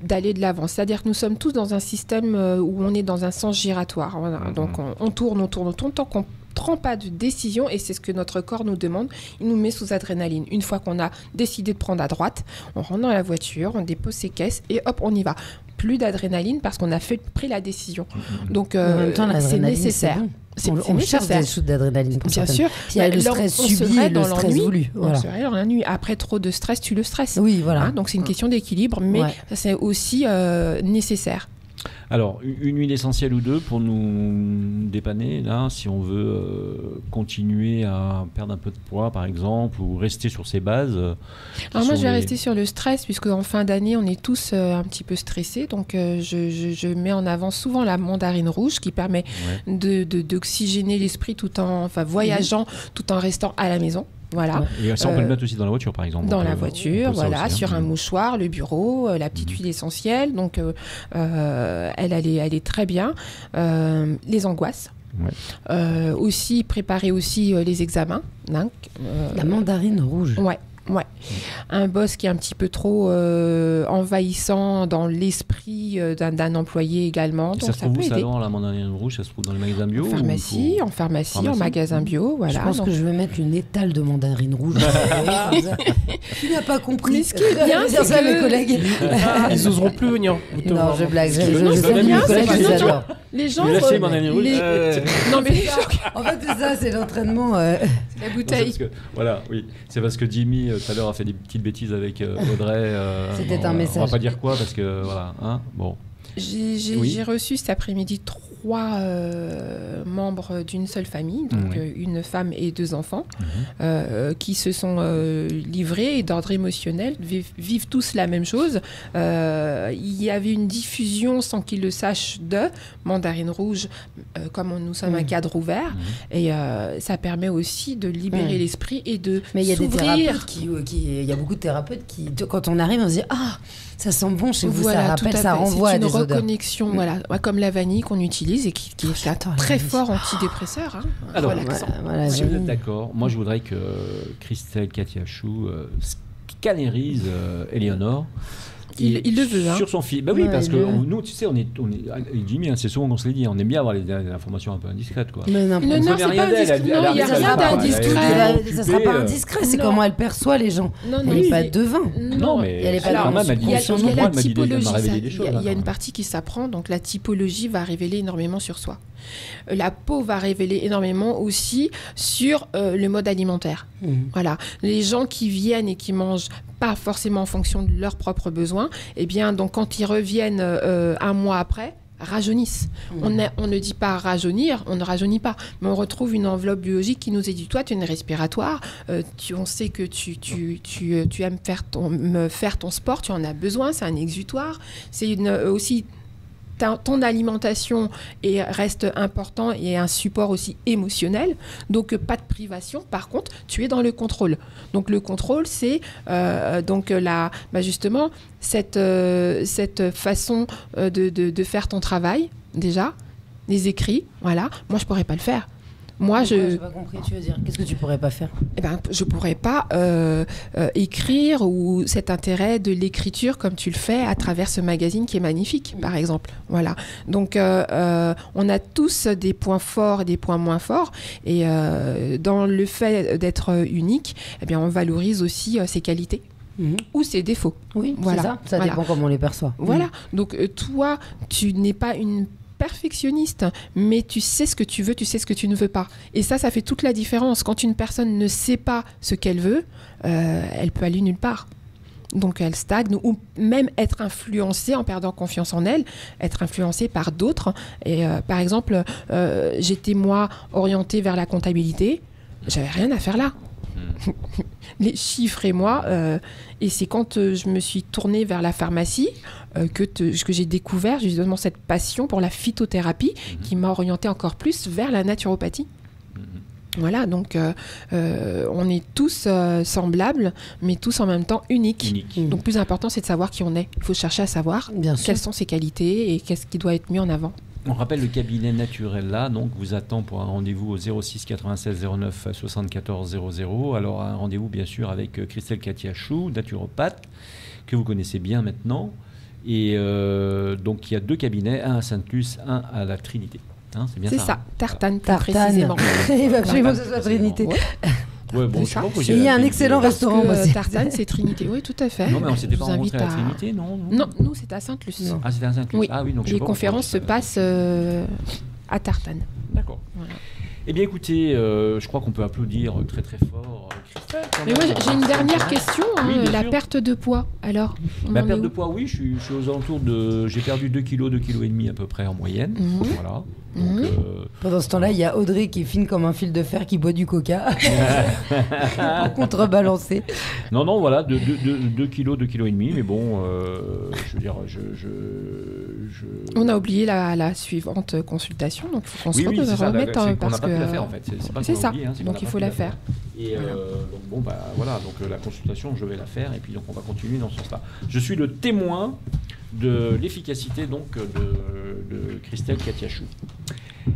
d'aller de l'avant. C'est-à-dire que nous sommes tous dans un système où on est dans un sens giratoire. Voilà. Donc on tourne, tant qu'on prend pas de décision, et c'est ce que notre corps nous demande, il nous met sous adrénaline. Une fois qu'on a décidé de prendre à droite, on rentre dans la voiture, on dépose ses caisses et hop, on y va. Plus d'adrénaline parce qu'on a pris la décision. Donc c'est nécessaire. On cherche des shoots d'adrénaline pour bien sûr. Il y a le stress subi et le stress voulu. On serait dans la nuit. Après trop de stress, tu le stresses. Oui, voilà. Hein, donc c'est une question d'équilibre, mais c'est aussi nécessaire. Alors, une huile essentielle ou deux pour nous dépanner, là, si on veut continuer à perdre un peu de poids, par exemple, ou rester sur ses bases. Alors moi, je vais rester sur le stress, puisque en fin d'année, on est tous un petit peu stressés. Donc, je mets en avant souvent la mandarine rouge, qui permet d'oxygéner l'esprit tout en voyageant, tout en restant à la maison. Voilà. Et ça, on peut le mettre aussi dans la voiture, par exemple. Dans la voiture, voilà, sur un mouchoir, le bureau, la petite huile essentielle. Donc, elle est très bien. Les angoisses. Aussi, préparer aussi les examens. La mandarine rouge. Ouais. Un boss qui est un petit peu trop envahissant dans l'esprit d'un employé également. Donc ça se trouve où ça alors, la mandarine rouge? Ça se trouve dans les magasins bio? En pharmacie, en magasin bio. Voilà. Je pense que je vais mettre une étale de mandarine rouge. Tu n'as pas compris. Mais ce qui est bien, c'est ça, mes collègues. Ils n'oseront plus venir. Non, je blague. Je salue mes collègues, je les adore. Les gens. Non, mais en fait, c'est ça, c'est l'entraînement. La bouteille. Voilà, oui. C'est parce que Jimmy, tout à l'heure, a fait des petites bêtises avec Audrey. C'était un message. On va pas dire quoi, parce que voilà. Hein, bon. J'ai reçu cet après-midi 3 3 membres d'une seule famille, donc une femme et 2 enfants, qui se sont livrés et d'ordre émotionnel, vivent tous la même chose. Il y avait une diffusion sans qu'ils le sachent de Mandarine Rouge, comme nous sommes un cadre ouvert, et ça permet aussi de libérer l'esprit et de Mais il y a s'ouvrir. des thérapeutes il y a beaucoup de thérapeutes qui, quand on arrive, on se dit ça sent bon chez vous, ça rappelle, ça renvoie à des odeurs. C'est une reconnexion, comme la vanille qu'on utilise et qui est très fort antidépresseur. Hein. Alors, si vous êtes d'accord, moi je voudrais que Christelle Catiachou canérise Éléonore. Il le veut, sur son fil. Oui, parce que nous, tu sais, on est Jimmy, c'est souvent qu'on se l'est dit, on aime bien avoir les informations un peu indiscrètes, quoi. Mais non, c'est pas indiscret. Non, il n'y a rien d'indiscret. Ça sera pas indiscret, c'est comment elle perçoit les gens. Elle n'est pas devin. Non, mais il y a la typologie. Il y a une partie qui s'apprend, donc la typologie va révéler énormément sur soi. La peau va révéler énormément aussi sur le mode alimentaire. Voilà, les gens qui viennent et qui mangent pas forcément en fonction de leurs propres besoins, eh bien, donc quand ils reviennent un mois après, rajeunissent. On ne dit pas rajeunir, on ne rajeunit pas, mais on retrouve une enveloppe biologique qui nous est dit, toi, tu es une respiratoire, on sait que tu aimes faire ton sport, tu en as besoin, c'est un exutoire, c'est aussi... Ton alimentation reste important et un support aussi émotionnel, donc pas de privation. Par contre, tu es dans le contrôle. Donc le contrôle, c'est justement cette façon de faire ton travail déjà, les écrits. Voilà, moi je pourrais pas le faire. Moi, j'ai pas compris, tu veux dire. Qu'est-ce que tu pourrais pas faire ? Je pourrais pas écrire ou cet intérêt de l'écriture comme tu le fais à travers ce magazine qui est magnifique, par exemple. Voilà. Donc, on a tous des points forts et des points moins forts. Et dans le fait d'être unique, on valorise aussi ses qualités. Ou ses défauts. Oui, voilà. Ça dépend comment on les perçoit. Voilà. Donc, toi, tu n'es pas une perfectionniste, mais tu sais ce que tu veux, tu sais ce que tu ne veux pas. Et ça fait toute la différence. Quand une personne ne sait pas ce qu'elle veut, elle peut aller nulle part. Donc elle stagne, ou même être influencée en perdant confiance en elle, être influencée par d'autres. Et par exemple, j'étais moi orientée vers la comptabilité, j'avais rien à faire là. Les chiffres et moi, et c'est quand je me suis tournée vers la pharmacie que j'ai découvert justement cette passion pour la phytothérapie qui m'a orientée encore plus vers la naturopathie. Voilà, donc on est tous semblables, mais tous en même temps uniques. Donc plus important, c'est de savoir qui on est. Il faut chercher à savoir quelles sont ses qualités et qu'est-ce qui doit être mis en avant. On rappelle le cabinet naturel là, donc vous attend pour un rendez-vous au 06 96 09 74 00. Alors un rendez-vous bien sûr avec Christelle Catiachou, naturopathe, que vous connaissez bien maintenant. Et donc il y a 2 cabinets, un à Sainte-Luce, un à la Trinité. Hein, c'est bien ça. C'est ça, Tartane précisément. Il va absolument que ce soit Trinité. Ouais, bon, je sais pas il y a un excellent restaurant. Tartane, c'est Trinité. Oui, tout à fait. Non, mais on ne s'était pas rencontrés à la Trinité, non ? Non, nous, c'était à Sainte-Luce. Ah, c'était à Sainte-Luce. Oui. Ah, oui, donc les conférences se passent à Tartane. D'accord. Voilà. Eh bien, écoutez, je crois qu'on peut applaudir très très fort Christelle. Mais moi, j'ai une dernière question. La perte de poids, alors La perte de poids, oui, je suis aux alentours de... J'ai perdu 2 kilos, 2,5 kg à peu près en moyenne. Voilà. Donc, pendant ce temps-là, il y a Audrey qui est fine comme un fil de fer qui boit du coca pour contrebalancer. Non, voilà, 2 kilos, 2,5 kg, mais bon, je veux dire, On a oublié la suivante consultation, donc il faut qu'on se remette parce que... On n'a pas pu la faire, en fait. C'est ça, donc il faut la faire. Et donc bon, voilà, donc la consultation, je vais la faire, et puis donc on va continuer dans ce sens-là. Je suis le témoin de l'efficacité donc de Christelle Catiachou.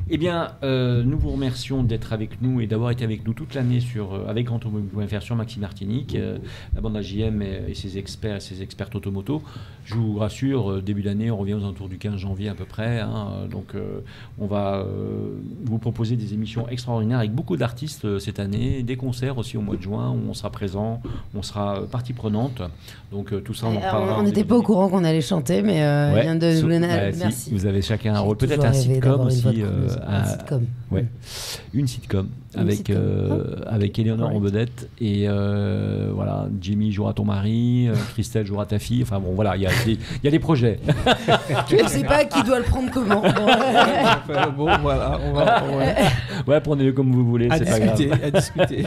Eh bien, nous vous remercions d'être avec nous et d'avoir été avec nous toute l'année avec GrandAutomobile.fr sur Maxi Martinique, la bande AJM et ses experts et ses expertes automoto. Je vous rassure, début d'année, on revient aux alentours du 15 janvier à peu près. Donc, on va vous proposer des émissions extraordinaires avec beaucoup d'artistes cette année, des concerts aussi au mois de juin où on sera présent, on sera partie prenante. Donc, tout ça, on en parlera. On n'était pas au courant qu'on allait chanter, mais vient de nous merci. Vous avez chacun un rôle, peut-être un sitcom aussi. une sitcom. Ouais, une sitcom avec Éléonore en vedette et voilà, Jimmy jouera ton mari, Christelle jouera ta fille. Enfin bon, voilà, il y a des projets. Je ne sais pas qui doit le prendre comment. Bon, voilà, on va. Ouais, prenez-le comme vous voulez, c'est pas grave. À discuter.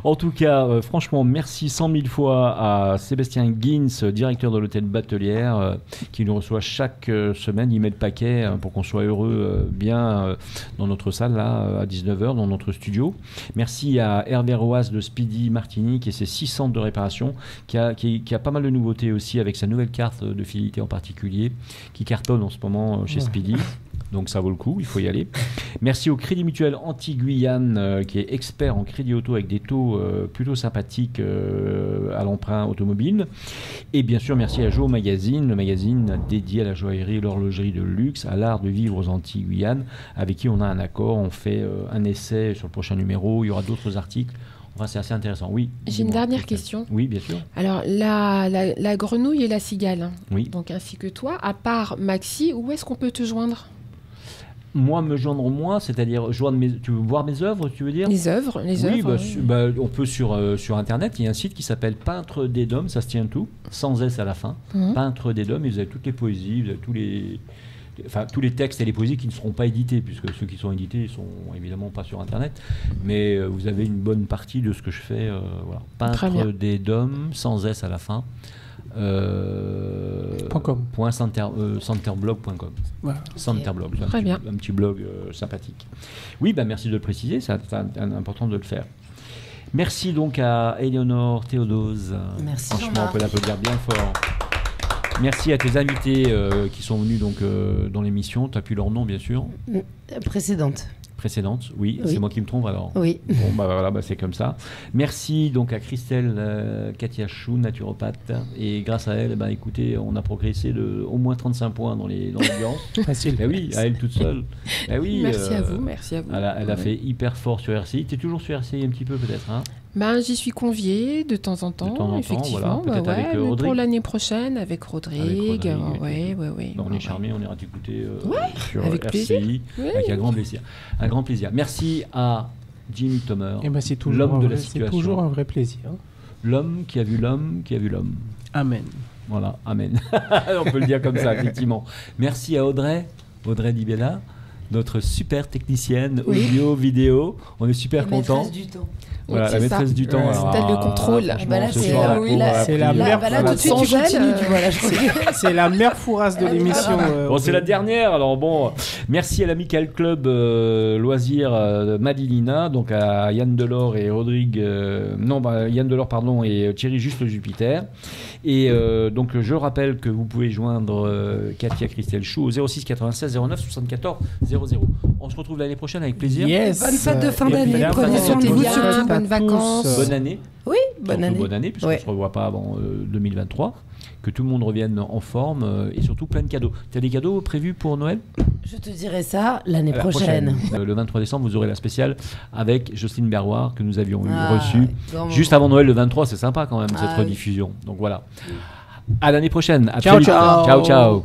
En tout cas, franchement, merci 100 000 fois à Sébastien Guins, directeur de l'hôtel Batelière, qui nous reçoit chaque semaine. Il met le paquet pour qu'on soit heureux bien dans notre salle là à 19h, dans notre studio. Merci à Hervé Roas de Speedy Martinique et ses 6 centres de réparation, qui a pas mal de nouveautés aussi avec sa nouvelle carte de fidélité en particulier, qui cartonne en ce moment chez Speedy. Donc ça vaut le coup, il faut y aller. Merci au Crédit Mutuel Anti-Guyane, qui est expert en crédit auto avec des taux plutôt sympathiques à l'emprunt automobile. Et bien sûr, merci à Jo Magazine, le magazine dédié à la joaillerie et l'horlogerie de luxe, à l'art de vivre aux Antilles-Guyane, avec qui on a un accord. On fait un essai sur le prochain numéro, il y aura d'autres articles. Enfin, c'est assez intéressant, oui. J'ai une dernière question. Oui, bien sûr. Alors, la grenouille et la cigale, oui. Donc ainsi que toi, à part Maxi, où est-ce qu'on peut te joindre ? Moi, me joindre moi, c'est-à-dire tu veux voir mes œuvres, tu veux dire ? Les œuvres. On peut sur Internet, il y a un site qui s'appelle Peintre des Dômes, ça se tient tout, sans S à la fin. Peintre des Dômes, et vous avez toutes les poésies, vous avez tous les textes et les poésies qui ne seront pas édités, puisque ceux qui sont édités ne sont évidemment pas sur Internet, mais vous avez une bonne partie de ce que je fais. Voilà. Peintre des Dômes, sans S à la fin. .centerblog.com. Voilà. Centerblog, un petit blog sympathique. Oui, merci de le préciser, c'est important de le faire. Merci donc à Éléonore Théodose. Merci. Franchement, on peut l'applaudir bien fort. Merci à tes invités qui sont venus donc, dans l'émission. Tu as pu leur nom, bien sûr. Précédente, oui, c'est moi qui me trompe alors. Oui. Bon, voilà, c'est comme ça. Merci donc à Christelle Katiachou, naturopathe. Et grâce à elle, écoutez, on a progressé de au moins 35 points dans l'audience. Facile. Oui, à elle toute seule. Oui, merci à vous. Elle a fait hyper fort sur RCI. Tu es toujours sur RCI un petit peu peut-être, hein ? J'y suis conviée de temps en temps, effectivement. Voilà, peut-être avec Rodrigue. Pour l'année prochaine, avec Rodrigue. On est charmés, on ira t'écouter sur avec RCI, avec un grand plaisir. Un grand plaisir. Merci à Jimmy Thomer, l'homme de la situation. C'est toujours un vrai plaisir. L'homme qui a vu l'homme, qui a vu l'homme. Amen. Voilà, amen. On peut le dire comme ça, effectivement. Merci à Audrey Dibella, notre super technicienne audio, vidéo. On est super contents. Maîtresse du temps. Voilà, la maîtresse du temps. C'est elle le contrôle. C'est la mère. Tout de suite, tu continues, tu vois. C'est la mère fourrasse de l'émission. Bon, c'est la dernière. Alors bon, merci à l'Amical Club Loisirs Madilina, donc à Yann Delors et Rodrigue. Yann Delors, pardon, et Thierry Juste Jupiter. Et donc, je rappelle que vous pouvez joindre Katia Christelle Chou au 06 96 09 74 00. On se retrouve l'année prochaine avec plaisir. Yes. Bonne fête de fin d'année. Prenez soin de vous, surtout. Bonnes vacances. Bonne année. Oui, bonne année. Puisqu'on ne se revoit pas avant 2023. Que tout le monde revienne en forme et surtout plein de cadeaux. Tu as des cadeaux prévus pour Noël ? Je te dirai ça l'année prochaine. Le 23 décembre, vous aurez la spéciale avec Jocelyne Berroir que nous avions reçue juste avant Noël le 23. C'est sympa quand même cette rediffusion. Donc voilà. À l'année prochaine. Ciao, ciao. Ciao, ciao.